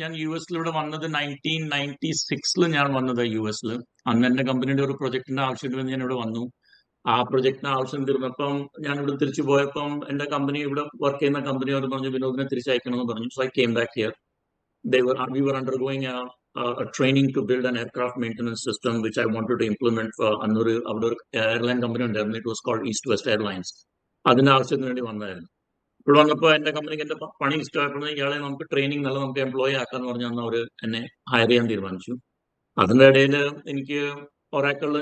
ഞാൻ US-ൽ വന്നത് 1996 ഞാൻ വന്നത് US-ൽ. അന്ന് എന്റെ കമ്പനിയുടെ ഒരു പ്രൊജക്ടിന്റെ ആവശ്യത്തിന് വേണ്ടി ഞാൻ ഇവിടെ വന്നു. ആ പ്രൊജക്ടിന് ആവശ്യം തീർന്നപ്പം ഞാൻ ഇവിടെ തിരിച്ചു പോയപ്പം എന്റെ കമ്പനി ഇവിടെ വർക്ക് ചെയ്യുന്ന കമ്പനി അവർ പറഞ്ഞു വിനോദിനെ തിരിച്ചയക്കണമെന്ന് പറഞ്ഞു. So I came back here. We were undergoing a training to build an aircraft maintenance system which I wanted to implement for അവിടെ ഒരു എയർലൈൻ കമ്പനി ഉണ്ടായിരുന്നു. It was called east west airlines. അതിന്റെ ആവശ്യത്തിന് വേണ്ടി വന്നായിരുന്നു. ഇവിടെ വന്നപ്പോൾ എന്റെ കമ്പനിക്ക് എന്റെ പണി ഇഷ്ടമായപ്പോൾ ഇയാളെ നമുക്ക് ട്രെയിനിങ് നല്ല നമുക്ക് എംപ്ലോയി ആക്കാന്ന് പറഞ്ഞ് അന്ന് അവർ എന്നെ ഹയർ ചെയ്യാൻ തീരുമാനിച്ചു. അതിന്റെ ഇടയിൽ എനിക്ക് ഒറാക്കിളിൽ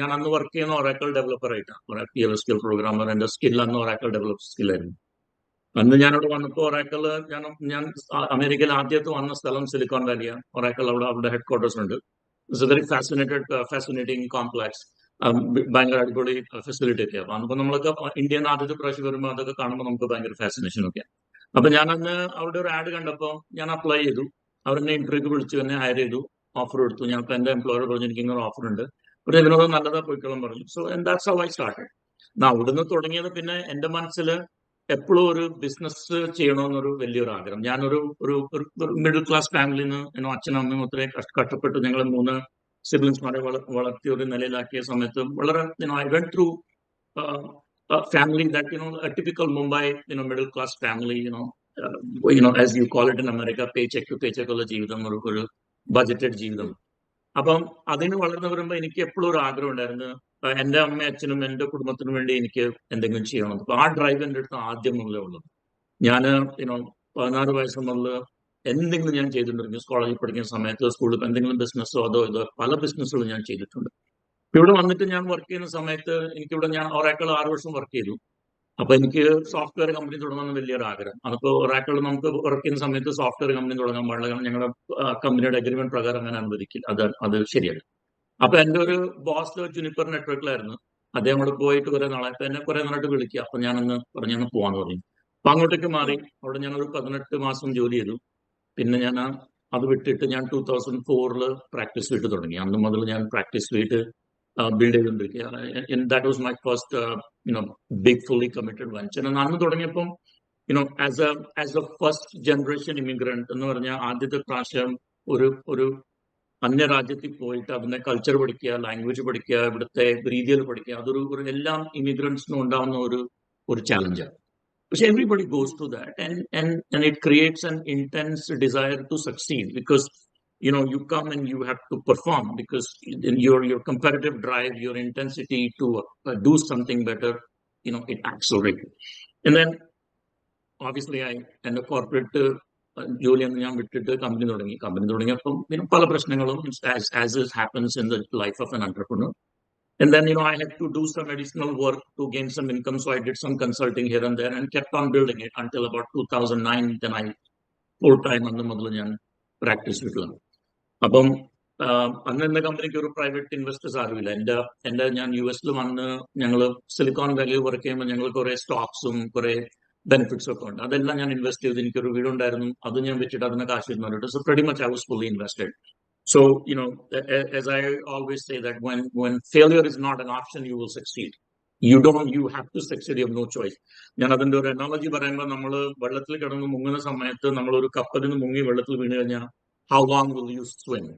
ഞാൻ അന്ന് വർക്ക് ചെയ്യുന്ന ഒറാക്കിൾ ഡെവലപ്പർ ആയിട്ടാണ്. PLSQL programmer. എന്റെ സ്കിൽ അന്ന് ഒറാക്കിൾ ഡെവലപ്പ് സ്കില്ലായിരുന്നു. അന്ന് ഞാനിവിടെ വന്നപ്പോൾ ഒറാക്കിൾ ഞാൻ അമേരിക്കയിൽ ആദ്യത്തെ വന്ന സ്ഥലം സിലിക്കോൺ വാലിയാണ്. ഒറാക്കിൾ അവിടെ ഹെഡ് ക്വാർട്ടേഴ്സ് ഉണ്ട്. It's A very fascinating complex. ഭയങ്കര അടിപൊളി ഫെസിലിറ്റി ഒക്കെ. അപ്പൊ നമ്മളൊക്കെ ഇന്ത്യയിൽ ആദ്യത്തെ പ്രാവശ്യം വരുമ്പോൾ അതൊക്കെ കാണുമ്പോൾ നമുക്ക് ഭയങ്കര ഫാസിനേഷൻ ഒക്കെ. അപ്പൊ ഞാൻ അന്ന് അവിടെ ഒരു ആഡ് കണ്ടപ്പോൾ ഞാൻ അപ്ലൈ ചെയ്തു. അവരെന്നെ ഇന്റർവ്യൂക്ക് വിളിച്ചു, എന്നെ ഹയർ ചെയ്തു, ഓഫർ എടുത്തു. ഞാൻ എന്റെ എംപ്ലോയർ പറഞ്ഞു എനിക്ക് ഇങ്ങനെ ഓഫർ ഉണ്ട്, ഒരു ഇതിനോട് നല്ലതാ പോയിക്കോളം പറഞ്ഞു. So that's how I started. അവിടുന്ന് തുടങ്ങിയത് പിന്നെ എന്റെ മനസ്സിൽ എപ്പോഴും ഒരു ബിസിനസ് ചെയ്യണമെന്നൊരു വലിയൊരു ആഗ്രഹം. ഞാനൊരു മിഡിൽ ക്ലാസ് ഫാമിലിയിൽ നിന്ന് അച്ഛനും അമ്മയും ഒത്തിരി കഷ്ടപ്പെട്ട് ഞങ്ങൾ 3 സിബ്ലിംഗ്സ്മാരെ വളർത്തി ഒരു നിലയിലാക്കിയ സമയത്ത് വളരെ I went through family that a typical Mumbai middle class family, as you call it in America, paycheck to paycheck ഉള്ള ജീവിതം, ഒരു ബജറ്റഡ് ജീവിതം. അപ്പം അതിന് വളർന്നു വരുമ്പോൾ എനിക്ക് എപ്പോഴും ഒരു ആഗ്രഹം ഉണ്ടായിരുന്നു എന്റെ അമ്മയും അച്ഛനും എന്റെ കുടുംബത്തിനും വേണ്ടി എനിക്ക് എന്തെങ്കിലും ചെയ്യണം. അപ്പൊ ആ ഡ്രൈവ് എന്റെ അടുത്ത് ആദ്യം മുതലേ ഉള്ളത്. ഞാൻ 16 വയസ്സ് മുതൽ എന്തെങ്കിലും ഞാൻ ചെയ്തിട്ടുണ്ടെങ്കിൽ കോളേജിൽ പഠിക്കുന്ന സമയത്ത് സ്കൂളിൽ എന്തെങ്കിലും ബിസിനസ്സോ അതോ ഇതോ പല ബിസിനസ്സുകളും ഞാൻ ചെയ്തിട്ടുണ്ട്. ഇവിടെ വന്നിട്ട് ഞാൻ വർക്ക് ചെയ്യുന്ന സമയത്ത് എനിക്കിവിടെ ഞാൻ ഒറാക്കിൾ 6 വർഷം വർക്ക് ചെയ്തു. അപ്പൊ എനിക്ക് സോഫ്റ്റ്വെയർ കമ്പനി തുടങ്ങണമെന്ന് വലിയൊരു ആഗ്രഹം. അതിപ്പോ ഒറാക്കിൾ നമുക്ക് വർക്ക് ചെയ്യുന്ന സമയത്ത് സോഫ്റ്റ്വെയർ കമ്പനി തുടങ്ങാൻ പാടില്ല, കാരണം ഞങ്ങളുടെ കമ്പനിയുടെ അഗ്രിമെന്റ് പ്രകാരം അങ്ങനെ അനുവദിക്കില്ല. അത് ശരിയല്ല. അപ്പൊ എന്റെ ഒരു ബോസ് ജുനിപ്പർ നെറ്റ്വർക്കിലായിരുന്നു. അദ്ദേഹം അവിടെ പോയിട്ട് കുറെ നാളെ എന്നെ കുറെ നാളായിട്ട് വിളിക്കുക. അപ്പൊ ഞാനന്ന് പറഞ്ഞൊന്ന് പോവാന്ന് പറഞ്ഞു. അപ്പൊ അങ്ങോട്ടേക്ക് മാറി. അവിടെ ഞാനൊരു 18 മാസം ജോലി ചെയ്തു. പിന്നെ ഞാൻ അത് വിട്ടിട്ട് ഞാൻ 2004 പ്രാക്ടീസ് വീട്ട് തുടങ്ങി. അന്ന് മുതൽ ഞാൻ പ്രാക്ടീസ് വീട്ട് ബിൽഡ് ചെയ്തുകൊണ്ടിരിക്കുക. That was my first big fully committed venture. അന്ന് തുടങ്ങിയപ്പം as a first generation immigrant എന്ന് പറഞ്ഞാൽ ആദ്യത്തെ പ്രാവശ്യം ഒരു അന്യരാജ്യത്തിൽ പോയിട്ട് അതിന്റെ കൾച്ചർ പഠിക്കുക, ലാംഗ്വേജ് പഠിക്കുക, ഇവിടുത്തെ രീതികൾ പഠിക്കുക, അതൊരു എല്ലാം ഇമിഗ്രൻസിനും ഉണ്ടാവുന്ന ഒരു ചാലഞ്ചാണ്. Because everybody goes through that, and it creates an intense desire to succeed, because you come and you have to perform, because in your competitive drive, your intensity to do something better, it accelerates. And then obviously and the corporate ജോലിയൊന്നും ഞാൻ വിട്ടിട്ട് company തുടങ്ങിയപ്പം പല പ്രശ്നങ്ങളും as it happens in the life of an entrepreneur. And then, I had to do some additional work to gain some income. So I did some consulting here and there and kept on building it until about 2009. Then I full-time അന്ന് മുതൽ ഞാൻ practice വീട്ടിലാണ്. അപ്പം അന്ന് എന്റെ കമ്പനിക്ക് ഒരു private investors ആരുമില്ല. ഞാൻ US-ൽ വന്ന് ഞങ്ങൾ സിലിക്കോൺ വാലി വർക്ക് ചെയ്യുമ്പോൾ ഞങ്ങൾ കുറെ സ്റ്റോക്സും കുറെ ബെനിഫിറ്റ്സ് ഒക്കെ ഉണ്ട്. അതെല്ലാം ഞാൻ ഇൻവെസ്റ്റ് ചെയ്ത് എനിക്കൊരു വീടുണ്ടായിരുന്നു, അത് ഞാൻ വെച്ചിട്ട് അതിനെ കാശ് വരുന്നുണ്ട്. So pretty much I was fully invested. So, as I always say that when failure is not an option, you will succeed. You have to succeed. You have no choice. ഞാൻ അതിന്റെ ഒരു അനോളജി പറയുമ്പോൾ നമ്മൾ വെള്ളത്തിൽ കിടന്ന് മുങ്ങുന്ന സമയത്ത് നമ്മൾ ഒരു കപ്പലിൽ നിന്ന് മുങ്ങി വെള്ളത്തിൽ വീണ് കഴിഞ്ഞാൽ how long will you swim?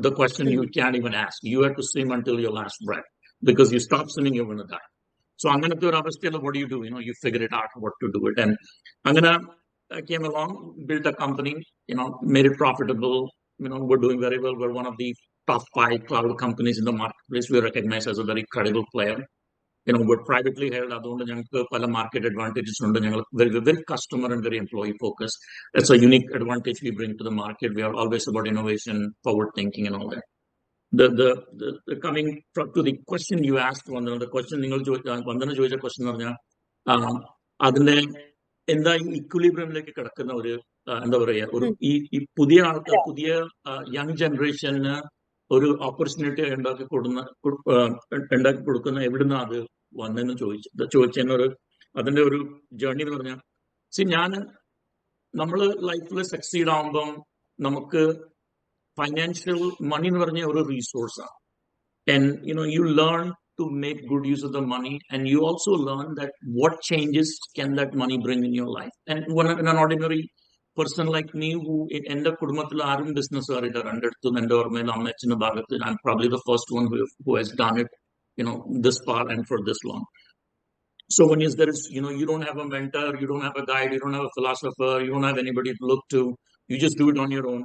The question you can't even ask. You have to swim until your last breath, because you stop swimming, you're going to die. So അങ്ങനത്തെ ഒരു അവസ്ഥയിൽ what do? You figure it out what to do it. And അങ്ങനെ I came along, built a company, made it profitable. We're doing very well. We're one of the top 5 cloud companies in the marketplace. We're recognized as a very credible player. We're privately held. അതുകൊണ്ട് ഞങ്ങൾക്ക് പല market advantages ഉണ്ട്. ഞങ്ങൾ very customer and very employee focused. That's a unique advantage we bring to the market. We are always about innovation, forward thinking and all that. The coming to the question you asked, the question നിങ്ങൾ വന്ദന ചോദിച്ച question എന്ന് പറഞ്ഞാൽ അതിന്റെ എന്താ ഇക്വിലിബ്രിയമിലേക്ക് കിടക്കുന്ന ഒരു എന്താ പറയാ ഈ പുതിയ ആൾക്കാർ, പുതിയ യങ് ജനറേഷന് ഒരു ഓപ്പർച്യൂണിറ്റി ഉണ്ടാക്കി കൊടുക്കുന്ന എവിടുന്ന അത് വന്നെന്ന് ചോദിച്ചൊരു അതിന്റെ ഒരു ജേർണി എന്ന് പറഞ്ഞാൽ നമ്മള് ലൈഫിൽ സക്സീഡ് ആവുമ്പം നമുക്ക് ഫൈനാൻഷ്യൽ മണി എന്ന് പറഞ്ഞ ഒരു റിസോഴ്സാണ്. And you learn to make good use of the money, and you also learn that what changes can that money bring in your life. And in an ordinary person like me who എന്റെ കുടുംബത്തിൽ ആരും ബിസിനസ്സുകാരില്ല. രണ്ടിടത്തും എന്റെ ഓർമ്മയിൽ അമ്മച്ചന്റെ ഭാഗത്ത് I'm probably the first one who has done it, this far and for this long. So when there is, you don't have a mentor, you don't have a guide, you don't have a philosopher, you don't have anybody to look to, you just do it on your own.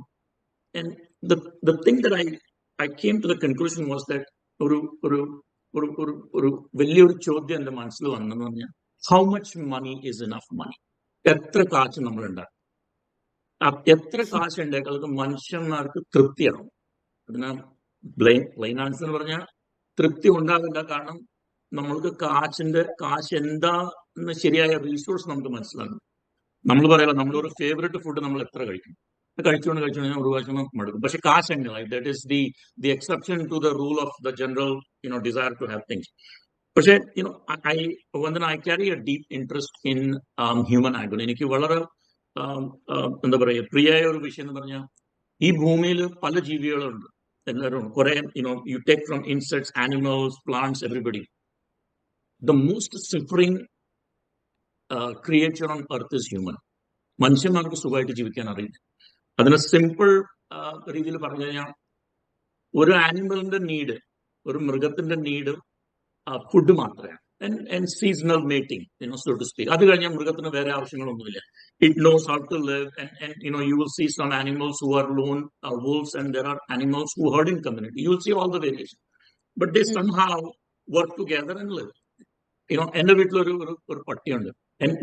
And the thing that I came to the conclusion was that ഒരു ഒരു ഒരു ഒരു ഒരു വലിയൊരു ചോദ്യം എന്റെ മനസ്സിൽ വന്നെന്ന് പറഞ്ഞാൽ how much money is enough money? എത്ര കാശ് നമ്മൾ ഉണ്ടാക്കും? എത്ര കാശ് ഉണ്ടാക്കുന്നത് മനുഷ്യന്മാർക്ക് തൃപ്തിയാവും? അതിന് പ്ലെയിൻ ആൻസർ പറഞ്ഞാൽ തൃപ്തി ഉണ്ടാവില്ല. കാരണം നമ്മൾക്ക് കാശ് എന്താന്ന് ശരിയായ റീസോഴ്സ് നമുക്ക് മനസ്സിലാകും. നമ്മൾ പറയാം നമ്മളൊരു ഫേവറേറ്റ് ഫുഡ് നമ്മൾ എത്ര കഴിക്കും, കഴിച്ചുകൊണ്ട് ഞാൻ ഒരു പ്രാവശ്യം മടുക്കും. പക്ഷെ കാശ് എങ്ങനെ? That is the exception to the rule of the general desire to have things. പക്ഷെ I carry a deep interest in human angle. എനിക്ക് വളരെ എന്താ പറയുക പ്രിയായ ഒരു വിഷയം എന്ന് പറഞ്ഞാൽ ഈ ഭൂമിയിൽ പല ജീവികളുണ്ട്. എല്ലാവരും കുറെ you take from insects, animals, plants, everybody. The most suffering creature on earth is human. മനുഷ്യന്മാർക്ക് സുഖമായിട്ട് ജീവിക്കാൻ അറിയില്ല. അതിന് സിമ്പിൾ രീതിയിൽ പറഞ്ഞു കഴിഞ്ഞാൽ ഒരു ആനിമലിന്റെ നീഡ്, ഒരു മൃഗത്തിന്റെ നീഡ് ഫുഡ് മാത്രമാണ്. And seasonal mating, so to speak. അത് കഴിഞ്ഞാൽ മൃഗത്തിന് വേറെ ആവശ്യങ്ങളൊന്നുമില്ല. It knows how to live, and you will see some animals who are lone wolves, and there are animals who herd in community. You will see all the variation, but they somehow work together and live. എന്റെ വീട്ടിൽ ഒരു പട്ടിയുണ്ട്.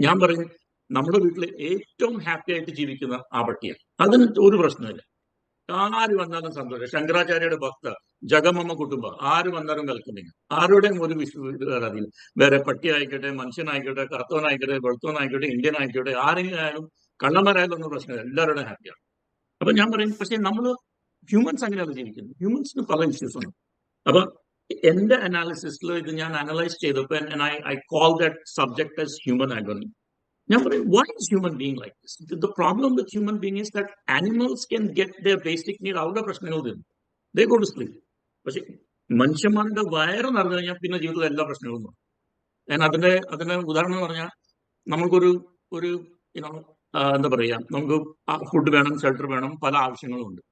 ഞാൻ പറയും നമ്മുടെ വീട്ടിൽ ഏറ്റവും happy ആയിട്ട് ജീവിക്കുന്ന ആ പട്ടിയാണ്. അതിന് ഒരു പ്രശ്നമില്ല. ആര് വന്നാലും സന്തോഷം. ശങ്കരാചാര്യയുടെ ഭക്ത ജഗമമ്മ കുടുംബം ആര് വന്നാലും വെൽക്കമിങ്. ആരുടെയും ഒരു അതിൽ വേറെ പട്ടി ആയിക്കോട്ടെ, മനുഷ്യനായിക്കോട്ടെ, കറുത്തവനായിക്കോട്ടെ, വെളുത്തവനായിക്കോട്ടെ, ഇന്ത്യൻ ആയിക്കോട്ടെ, ആരെങ്കിലും ആയാലും കള്ളന്മാരായാലും ഒന്നും പ്രശ്നമില്ല. എല്ലാവരുടെയും ഹാപ്പിയാണ്. അപ്പൊ ഞാൻ പറയും പക്ഷെ നമ്മൾ ഹ്യൂമൻസ് അങ്ങനെയല്ല ജീവിക്കുന്നത്. ഹ്യൂമൻസിന് പല ഇഷ്യൂസ് ഉണ്ട്. അപ്പൊ എന്റെ അനാലിസിസിൽ ഇത് ഞാൻ അനലൈസ് ചെയ്തപ്പോ I call that subject as human agony. ഞാൻ പറയും why is human being like this? The problem with human being is that animals can get their basic need. അവരുടെ പ്രശ്നങ്ങൾ തീർന്നു, they go to sleep. പക്ഷെ മനുഷ്യന്മാരുടെ വയറ് നിറഞ്ഞു കഴിഞ്ഞാൽ പിന്നെ ജീവിതത്തിലെ എല്ലാ പ്രശ്നങ്ങളും വരും. അതിന്റെ ഉദാഹരണം എന്ന് പറഞ്ഞാൽ നമുക്കൊരു എന്താ പറയാ, നമുക്ക് ഫുഡ് വേണം, ഷെൽട്ടർ വേണം, പല ആവശ്യങ്ങളും ഉണ്ട്.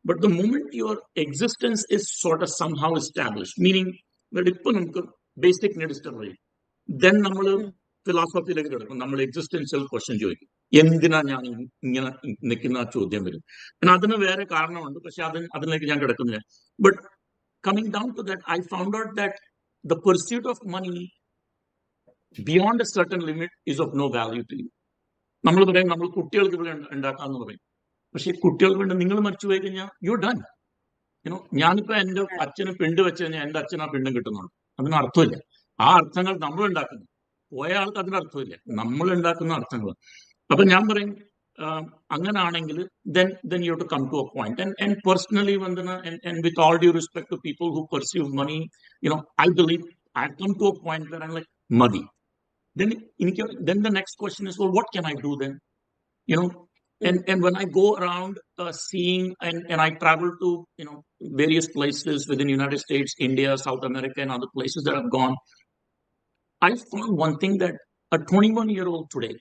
But the moment your existence is sort of somehow established, meaning ഇപ്പൊ നമുക്ക് ബേസിക് നീഡ് ഇഷ്ടം, then നമ്മൾ ഫിലോസഫിയിലേക്ക് കിടക്കും. നമ്മൾ എക്സിസ്റ്റൻഷ്യൽ ക്വസ്റ്റ്യൻ ചോദിക്കും, എന്തിനാ ഞാൻ ഇങ്ങനെ നിൽക്കുന്ന ആ ചോദ്യം വരും. പിന്നെ അതിന് വേറെ കാരണമുണ്ട്, പക്ഷെ അതിലേക്ക് ഞാൻ കിടക്കുന്നില്ല. But coming down to that, I found out that the pursuit of money beyond a certain limit is of no value to you. നമ്മൾ പറയും നമ്മൾ കുട്ടികൾക്ക് ഇവിടെ ഉണ്ടാക്കാന്ന് പറയും. പക്ഷെ കുട്ടികൾക്ക് വേണ്ടി നിങ്ങൾ മരിച്ചു പോയി കഴിഞ്ഞാൽ യു ഡൺ. ഞാനിപ്പോ എന്റെ അച്ഛന് പിണ്ട് വെച്ച് കഴിഞ്ഞാൽ എന്റെ അച്ഛൻ ആ പിണ്ടും കിട്ടുന്നുണ്ട്. അതിന് അർത്ഥമില്ല. ആ അർത്ഥങ്ങൾ നമ്മൾ ഉണ്ടാക്കുന്നു. പോയ ആൾക്ക് അതിന് അർത്ഥമില്ല, നമ്മൾ ഉണ്ടാക്കുന്ന അർത്ഥങ്ങൾ. അപ്പൊ ഞാൻ പറയും അങ്ങനാണെങ്കിൽ then you have to come to a point. And personally, Vandana, and with all due respect to people who pursue money, I believe I've come to a point where I'm like muddy. Then the next question is, well, what can I do then? And when I go around seeing and I travel to various places within the United States, India, South America, and other places that I've gone, I found one thing, that a 21-year-old today,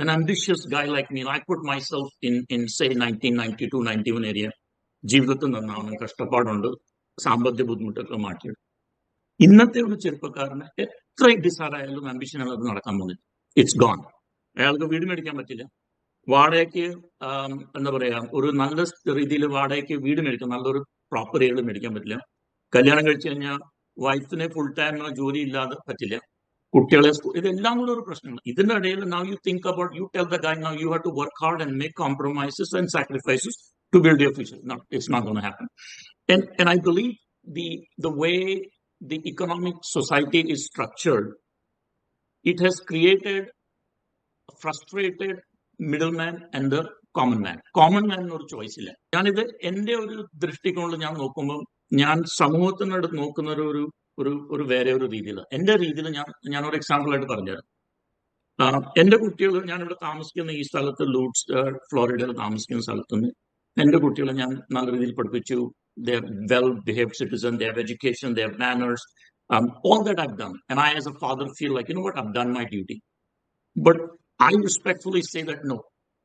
an ambitious guy like me, I put myself in say 1992-91 area. ജീവിതത്തിൽ നിന്നാണ് കഷ്ടപ്പാടുണ്ട്, സാമ്പത്തിക ബുദ്ധിമുട്ടൊക്കെ മാറ്റിയത്. ഇന്നത്തെ ഒരു ചെറുപ്പക്കാരന് എത്ര ഡിസൈറായാലും ambition അത് നടക്കാൻ പോകുന്നില്ല. It's gone. അയാൾക്ക് വീട് മേടിക്കാൻ പറ്റില്ല. വാടകയ്ക്ക് എന്താ പറയാ, ഒരു നല്ല രീതിയിൽ വാടകയ്ക്ക് വീട് മേടിക്കാം, നല്ലൊരു പ്രോപ്പർ ഏരിയയിൽ മേടിക്കാൻ പറ്റില്ല. കല്യാണം കഴിച്ചു കഴിഞ്ഞാൽ വൈഫിനെ ഫുൾ ടൈം ജോലി ഇല്ലാതെ പറ്റില്ല. കുട്ടികളെ ഇതെല്ലാം കൂടെ ഒരു പ്രശ്നമാണ്. ഇതിന്റെ ഇടയിൽ now you think about, you tell the guy now you have to work hard and make compromises and sacrifices to build your future. No, it's not going to happen. And I believe the way the economic society is structured, it has created a frustrated middleman and the common man. Common man എന്നൊരു choice ഇല്ല. ഞാനിത് എന്റെ ഒരു ദൃഷ്ടികോണിൽ ഞാൻ നോക്കുമ്പോൾ ഞാൻ സമൂഹത്തിനോട് നോക്കുന്ന ഒരു വേറെ ഒരു രീതിയിൽ, എന്റെ രീതിയിൽ ഞാനൊരു എക്സാമ്പിൾ ആയിട്ട് പറഞ്ഞുതരാം. എന്റെ കുട്ടികൾ, ഞാനിവിടെ താമസിക്കുന്ന ഈ സ്ഥലത്ത് ലൂട്ട്സ് ഫ്ലോറിഡയിൽ താമസിക്കുന്ന സ്ഥലത്തുനിന്ന് എന്റെ കുട്ടികളെ ഞാൻ നല്ല രീതിയിൽ പഠിപ്പിച്ചു. They are well-behaved citizens, they have education, they have manners, all that I've done. And I as a father feel like, I've done my duty. But I respectfully say that no,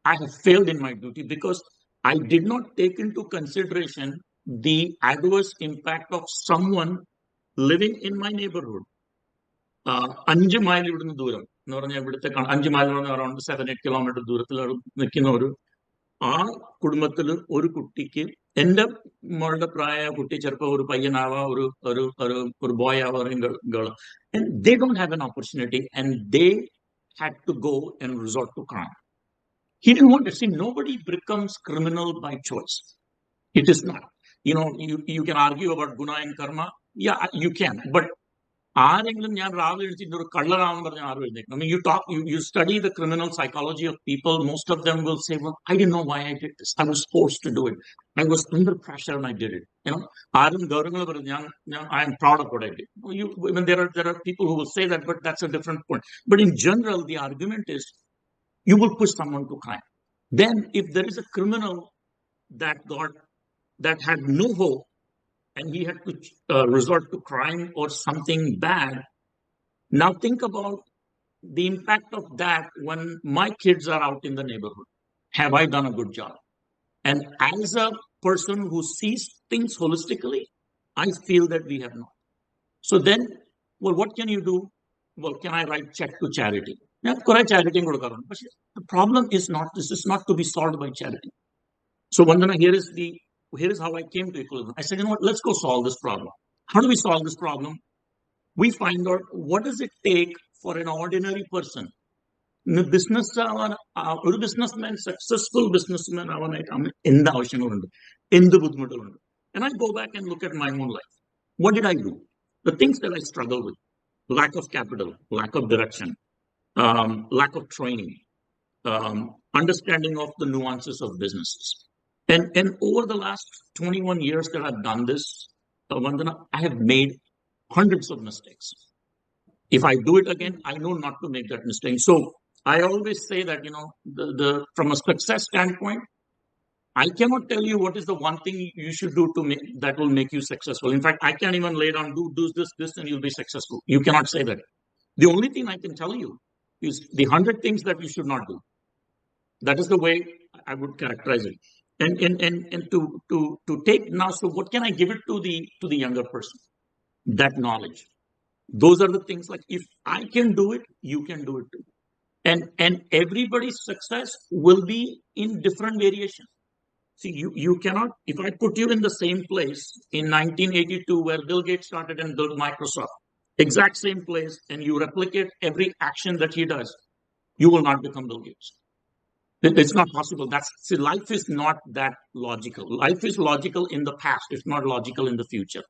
I have failed in my duty because I did not take into consideration the adverse impact of someone living in my neighborhood. 5 mile ഇവിടുന്ന് ദൂരം എന്ന് പറഞ്ഞാൽ ഇവിടുത്തെ 5 mile എന്ന് പറഞ്ഞാൽ around 7-8 kilometre ദൂരത്തിൽ നിൽക്കുന്ന ആ കുടുംബത്തിൽ ഒരു കുട്ടിക്ക് എന്റെ മോളുടെ പ്രായ കുട്ടി ചിലപ്പോൾ ഒരു പയ്യനാവാം, ഒരു ഒരു ഒരു ബോയ് ആവാം, girl, and they don't have an opportunity and they had to go and resort to crime. He didn't want to see. Nobody becomes criminal by choice. It is not. You can argue about guna and karma. Yeah, you can. But ആരെങ്കിലും ഞാൻ രാവിലെ എഴുതിട്ട് ഒരു കള്ളനാണെന്ന് പറഞ്ഞാൽ ആരും എഴുന്നേക്കും. I mean, you study the criminal psychology of people. Most of them will say, well, I didn't know why I did this. I was forced to do it. I was under pressure and I did it. ആരും ഗൗരവങ്ങൾ പറഞ്ഞു I am proud of what I did. Even there are people who will say that, but that's a different point. But in general, the argument is you will push someone to crime. Then if there is a criminal that had no hope, and he had to resort to crime or something bad. Now think about the impact of that when my kids are out in the neighborhood. Have I done a good job? And as a person who sees things holistically, I feel that we have not. So then, well, what can you do? Well, can I write check to charity? Now, charity, but the problem is not, this is not to be solved by charity. So Vandana, here is how I came to equilibrium. I said, you know what, let's go solve this problem. How do we solve this problem? We find out what does it take for an ordinary person. ഒരു businessman, successful businessman ആവാനായിട്ട് എന്ത് ആവശ്യങ്ങളുണ്ട്, എന്ത് ബുദ്ധിമുട്ടുകളുണ്ട്. And I go back and look at my own life. What did I do? The things that I struggle with: lack of capital, lack of direction, lack of training, understanding of the nuances of businesses. And over the last 21 years that I've done this, Vandana, I have made hundreds of mistakes. If I do it again, I know not to make that mistake. So I always say that, from a success standpoint, I cannot tell you what is the one thing you should do that will make you successful. In fact, I can't even lay down, do this, and you'll be successful. You cannot say that. The only thing I can tell you is the 100 things that you should not do. That is the way I would characterize it. And to take now, so what can I give it to the younger person? That knowledge. Those are the things, like, if I can do it, you can do it too. And everybody's success will be in different variation. See, you cannot, if I put you in the same place in 1982 where Bill Gates started and built Microsoft, exact same place, and you replicate every action that he does, you will not become Bill Gates. It's not possible. Life is not that logical. Life is logical in the past. It's not logical in the future.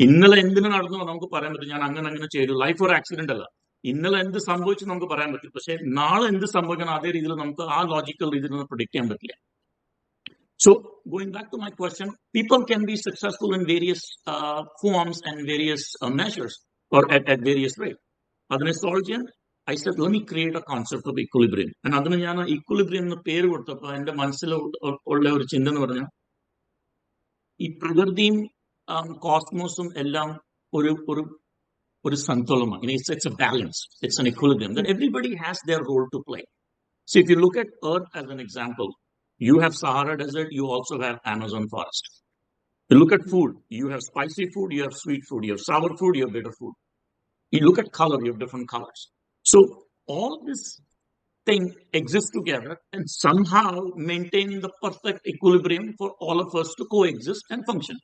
ഇന്നലെ എന്തിനു നടന്നു നമുക്ക് പറയാൻ പറ്റും, ഞാൻ അങ്ങനെ ചെയ്തു. Life ഒരു ആക്സിഡന്റ് അല്ല. ഇന്നലെ എന്ത് സംഭവിച്ചു നമുക്ക് പറയാൻ പറ്റും, പക്ഷെ നാളെ എന്ത് സംഭവിക്കണം അതേ രീതിയിൽ നമുക്ക് ആ ലോജിക്കൽ രീതിയിൽ നിന്ന് പ്രൊഡിക്ട് ചെയ്യാൻ പറ്റില്ല. So going back to my question, people can be successful in various forms and various measures, or at various rates. അതിനെ സോൾവ് ചെയ്യാൻ I said, let me create a concept of equilibrium. And അതിന് ഞാൻ equilibrium എന്ന് പേര് കൊടുത്തപ്പോൾ എന്റെ മനസ്സിൽ ഉള്ള ഒരു ചിന്ത എന്ന് പറഞ്ഞാൽ, ഈ പ്രകൃതിയും കോസ്മോസും എല്ലാം ഒരു സന്തുലനമാണ്. It's a balance. It's an equilibrium. That everybody has their role to play. So if you look at Earth as an example, you have Sahara Desert, you also have Amazon forest. You look at food, you have spicy food, you have sweet food, you have sour food, you have bitter food. You look at color, you have different colors. So all this thing exists together and somehow maintain the perfect equilibrium for all of us to coexist and function.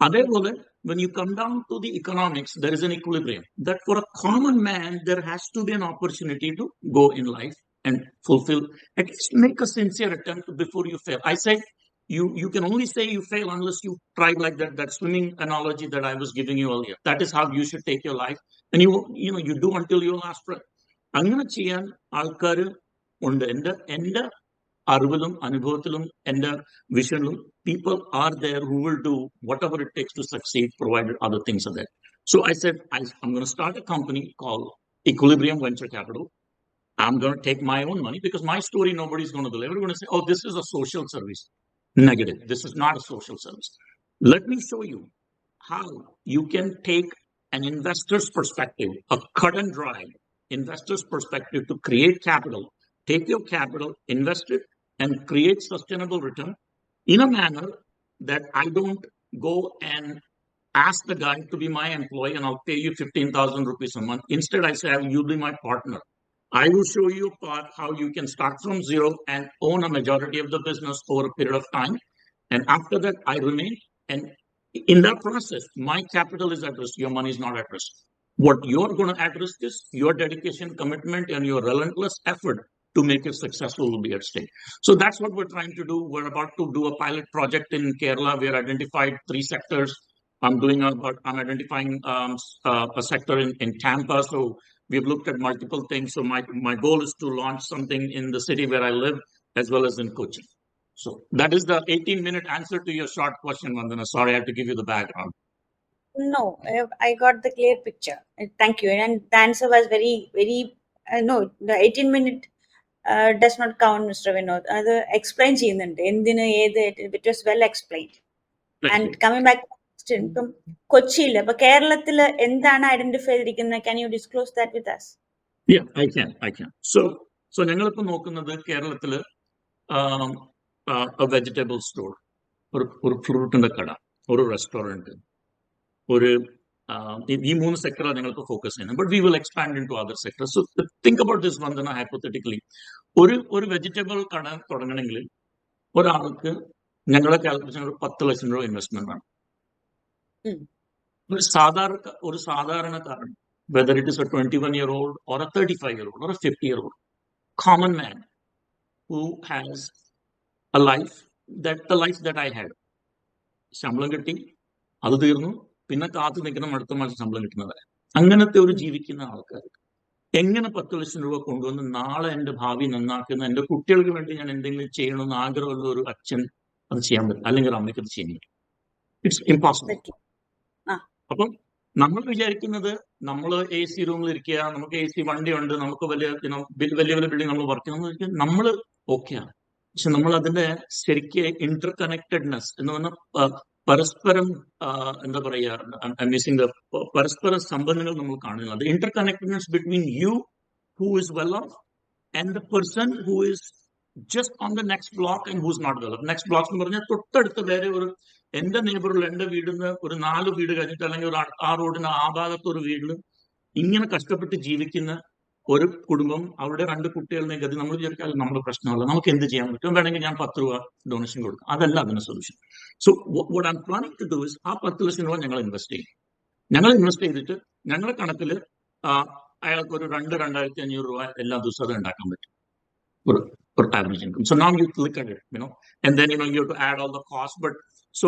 Adevole, when you come down to the economics, there is an equilibrium. That for a common man, there has to be an opportunity to go in life and fulfill, at least make a sincere attempt before you fail. I say, you can only say you fail unless you try, like that swimming analogy that I was giving you earlier. That is how you should take your life. And you do until your last breath. അങ്ങനെ ചെയ്യാൻ ആൾക്കാർ ഉണ്ട്. എൻ്റെ അറിവിലും അനുഭവത്തിലും എൻ്റെ വിഷനിലും people are there who will do whatever it takes to succeed, provided other things are there. So I said, I'm going to start a company called Equilibrium Venture Capital. I'm going to take my own money, because my story nobody's going to believe. Everyone's going to say, oh, this is a social service. Negative. This is not a social service. Let me show you how you can take an investor's perspective, a cut and dry investor's perspective, to create capital take your capital, invest it, and create sustainable return in a manner that I don't go and ask the guy to be my employee and I'll pay you 15,000 rupees a month. Instead, I say, you'll be my partner. I will show you a part how you can start from zero and own a majority of the business over a period of time. And after that, I remain. And in that process, my capital is at risk. Your money is not at risk. What you're going to at risk is your dedication, commitment, and your relentless effort to make it successful will be at stake. So that's what we're trying to do. We're about to do a pilot project in Kerala. We're identified 3 sectors. I'm identifying a sector in Tampa. So we've looked at multiple things. So my goal is to launch something in the city where I live, as well as in Kochi. So that is the 18-minute answer to your short question, Vandana. Sorry, I have to give you the background. No, I got the clear picture. Thank you. And the answer was very, very, no, the 18-minute does not count, Mr. Vinod. അത് explain ചെയ്യുന്നുണ്ട് എന്തിന് ഏത് it was well explained. And coming back question, ഇപ്പം കൊച്ചിയിൽ അപ്പൊ കേരളത്തിൽ എന്താണ് identify ചെയ്തിരിക്കുന്നത്? Can you disclose that with us? I can. So ഞങ്ങളിപ്പോ നോക്കുന്നത് കേരളത്തില് വെജിറ്റബിൾ സ്റ്റോർ, ഒരു ഫ്രൂട്ടിന്റെ കട, ഒരു റെസ്റ്റോറന്റ്, ഒരു ഈ 3 സെക്ടറാണ് ഞങ്ങൾക്ക് ഫോക്കസ് ചെയ്യുന്നത്. But we will expand into other sector. So think about this Vandana hypothetically. ഒരു വെജിറ്റബിൾ കട തുടങ്ങണമെങ്കിൽ ഒരാൾക്ക് ഞങ്ങളുടെ കാൽക്കുലേഷൻ ഒരു 10 ലക്ഷം രൂപ ഇൻവെസ്റ്റ്മെന്റ് ആണ്. ഒരു സാധാരണക്കാരൻ, whether it is a 21-year-old or a 35-year-old or a 50-year-old, common man who has a life the life that I had. ശമ്പളം കിട്ടി, അത് തീർന്നു, പിന്നെ കാത്തു നിൽക്കണം അടുത്ത മാസം ശമ്പളം കിട്ടുന്നത്. അങ്ങനത്തെ ഒരു ജീവിക്കുന്ന ആൾക്കാർ എങ്ങനെ 10 ലക്ഷം രൂപ കൊണ്ടുവന്ന് നാളെ എന്റെ ഭാവി നന്നാക്കുന്ന, എന്റെ കുട്ടികൾക്ക് വേണ്ടി ഞാൻ എന്തെങ്കിലും ചെയ്യണമെന്ന് ആഗ്രഹമുള്ള ഒരു അച്ഛൻ അത് ചെയ്യാൻ പറ്റും, അല്ലെങ്കിൽ ഒരു അമ്മയ്ക്ക് അത് ചെയ്യാൻ പറ്റും? It's impossible. അപ്പം നമ്മൾ വിചാരിക്കുന്നത് നമ്മൾ AC റൂമിൽ ഇരിക്കുക, നമുക്ക് AC വണ്ടിയുണ്ട്, നമുക്ക് വലിയ വലിയ ബിൽഡിംഗ് നമ്മൾ വർക്ക് ചെയ്യുന്ന നമ്മൾ ഓക്കെയാണ്. പക്ഷെ നമ്മൾ അതിന്റെ ശരിക്ക് ഇന്റർ കണക്റ്റഡ്നെസ് എന്ന് പറഞ്ഞാൽ പരസ്പരം എന്താ പറയുക, മിസ്സിംഗ് പരസ്പര സംബന്ധങ്ങൾ നമ്മൾ കാണുന്നത്. Interconnectedness between you who is well off and the person who is just on the next block and who's not well off. Next block എന്ന് പറഞ്ഞാൽ തൊട്ടടുത്ത് വേറെ ഒരു, എന്റെ നെയ്ബറിൽ എന്റെ വീടിന് ഒരു 4 വീട് കഴിഞ്ഞിട്ട്, അല്ലെങ്കിൽ ആ റോഡിന് ആ ഭാഗത്ത് ഒരു വീട്ടിൽ ഇങ്ങനെ കഷ്ടപ്പെട്ട് ജീവിക്കുന്ന ഒരു കുടുംബം, അവിടെ 2 കുട്ടികളുടെ ഗതി നമ്മൾ വിചാരിച്ചാൽ നമ്മുടെ പ്രശ്നമല്ല, നമുക്ക് എന്ത് ചെയ്യാൻ പറ്റും, വേണമെങ്കിൽ ഞാൻ 10 രൂപ ഡൊണേഷൻ കൊടുക്കും. അതല്ല അതിന് solution. So what I am planning to do is, ആ 10 ലക്ഷം രൂപ ഞങ്ങൾ ഇൻവെസ്റ്റ് ചെയ്യും. ഞങ്ങൾ ഇൻവെസ്റ്റ് ചെയ്തിട്ട് ഞങ്ങളുടെ കണക്കിൽ അയാൾക്ക് ഒരു 2,500 രൂപ എല്ലാ ദിവസവും അത് ഉണ്ടാക്കാൻ പറ്റും, per average income. So now you look at it, and then you have to add all the costs. But so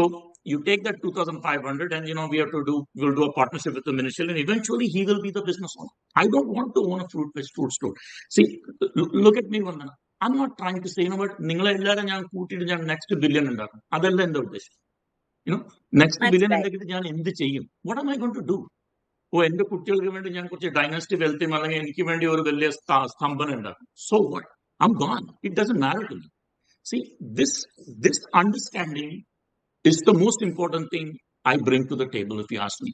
you take that 2,500, and we'll do a partnership with him initially, and eventually he will be the business owner. I don't want to own a fruit store. See, look at me, Vandana. I'm not trying to say, but നിങ്ങളെ എല്ലാവരും ഞാൻ കൂട്ടിയിട്ട് ഞാൻ next billion ഉണ്ടാക്കും. അതല്ല എന്റെ ഉദ്ദേശം. Next billion ഉണ്ടാക്കിയിട്ട് ഞാൻ എന്ത് ചെയ്യും? What am I going to do? എന്റെ കുട്ടികൾക്ക് വേണ്ടി ഞാൻ കുറച്ച് ഡൈനാസ്റ്റി വെൽത്തും, അല്ലെങ്കിൽ എനിക്ക് വേണ്ടി ഒരു വലിയ സ്തംഭനം ഉണ്ടാക്കും. So what? I'm gone. It doesn't matter to me. See, this understanding is the most important thing I bring to the table, if you ask me.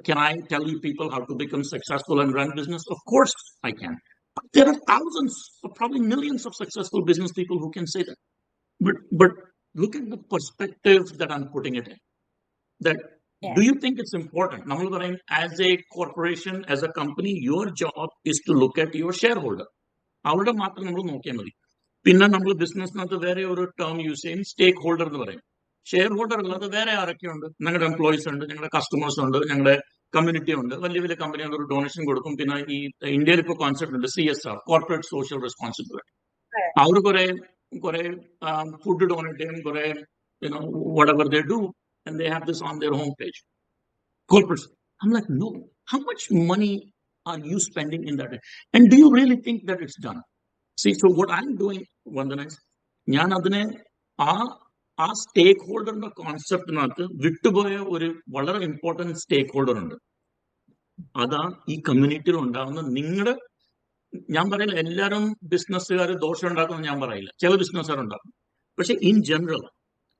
Can I tell you people how to become successful and run business? Of course I can. But there are thousands, or probably millions of successful business people who can say that. But look at the perspective that I'm putting it in. That do you think it's important? As a corporation, as a company, your job is to look at your shareholder. അവരുടെ മാത്രം നമ്മൾ നോക്കിയാൽ മതി. പിന്നെ നമ്മൾ ബിസിനസ്സിനകത്ത് വേറെ ഒരു term use ചെയ്യും, സ്റ്റേക്ക് ഹോൾഡർ എന്ന് പറയും. ഷെയർ ഹോൾഡർ അല്ലാതെ വേറെ ആരൊക്കെയുണ്ട്? ഞങ്ങളുടെ എംപ്ലോയീസ് ഉണ്ട്, ഞങ്ങളുടെ കസ്റ്റമേഴ്സ് ഉണ്ട്, ഞങ്ങളുടെ കമ്മ്യൂണിറ്റി ഉണ്ട്. വലിയ വലിയ കമ്പനികൾ ഒരു ഡൊണേഷൻ കൊടുക്കും. പിന്നെ ഈ ഇന്ത്യയിൽ ഇപ്പോൾ കോൺസെപ്റ്റ് ഉണ്ട് CSR, കോർപ്പറേറ്റ് സോഷ്യൽ റെസ്പോൺസിബിലിറ്റി. അവർ കുറെ ഫുഡ് ഡൊണേറ്റ് ചെയ്യും, കുറെ whatever they do, and they have this on their homepage. Corporates. I'm like, no. How much money are you spending in that? And do you really think that it's done? See, so what I'm doing, Vandana, is ഞാൻ അതിനെ ആ സ്റ്റേക്ക് ഹോൾഡറിന്റെ കോൺസെപ്റ്റിനകത്ത് വിട്ടുപോയ ഒരു വളരെ important സ്റ്റേക്ക് holder ഉണ്ട്. അതാ ഈ കമ്മ്യൂണിറ്റിയിൽ ഉണ്ടാകുന്ന നിങ്ങളുടെ, ഞാൻ പറയില്ല എല്ലാവരും ബിസിനസ്സുകാർ ദോഷം ഉണ്ടാക്കുമെന്ന് ഞാൻ പറയില്ല, ചില ബിസിനസ്സുകാർ ഉണ്ടാക്കും. പക്ഷെ ഇൻ ജനറൽ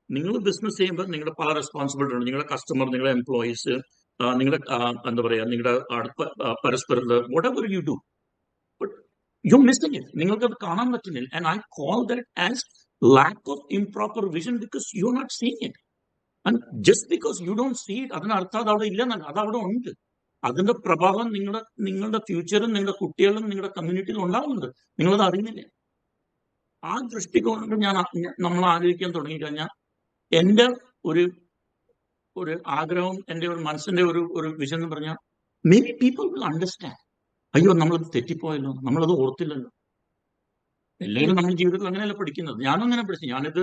നിങ്ങൾ ബിസിനസ് ചെയ്യുമ്പോൾ നിങ്ങളുടെ പല റെസ്പോൺസിബിലിറ്റി ഉണ്ട്. നിങ്ങളുടെ കസ്റ്റമർ, നിങ്ങളുടെ എംപ്ലോയീസ്, നിങ്ങളുടെ എന്താ പറയാ, നിങ്ങളുടെ പരസ്പരം, whatever you do. But you missing it. നിങ്ങൾക്ക് അത് കാണാൻ പറ്റുന്നില്ല. And I call that as lack of improper vision because you are not seeing it. And just because you don't see it അതിനർത്ഥം അത് അവിടെ ഇല്ലെന്നല്ല, അത് അവിടെ ഉണ്ട്. അതിന്റെ പ്രഭാവം നിങ്ങളുടെ ഫ്യൂച്ചറും നിങ്ങളുടെ കുട്ടികളും നിങ്ങളുടെ കമ്മ്യൂണിറ്റിയിലും ഉണ്ടാകുന്നുണ്ട്. നിങ്ങളത് അറിയുന്നില്ല. ആ ദൃഷ്ടികോണം നമ്മൾ ആലോചിക്കാൻ തുടങ്ങിക്കഴിഞ്ഞാൽ എന്റെ ഒരു ആഗ്രഹം, എന്റെ ഒരു മനസ്സിന്റെ ഒരു വിഷൻ എന്ന് പറഞ്ഞാൽ may be people will understand. അയ്യോ, നമ്മളത് തെറ്റിപ്പോയല്ലോ, നമ്മളത് ഓർത്തില്ലല്ലോ. എല്ലാവരും നമ്മുടെ ജീവിതത്തിൽ അങ്ങനെയല്ല പഠിക്കുന്നത്. ഞാനും അങ്ങനെ പഠിച്ചു. ഞാനിത്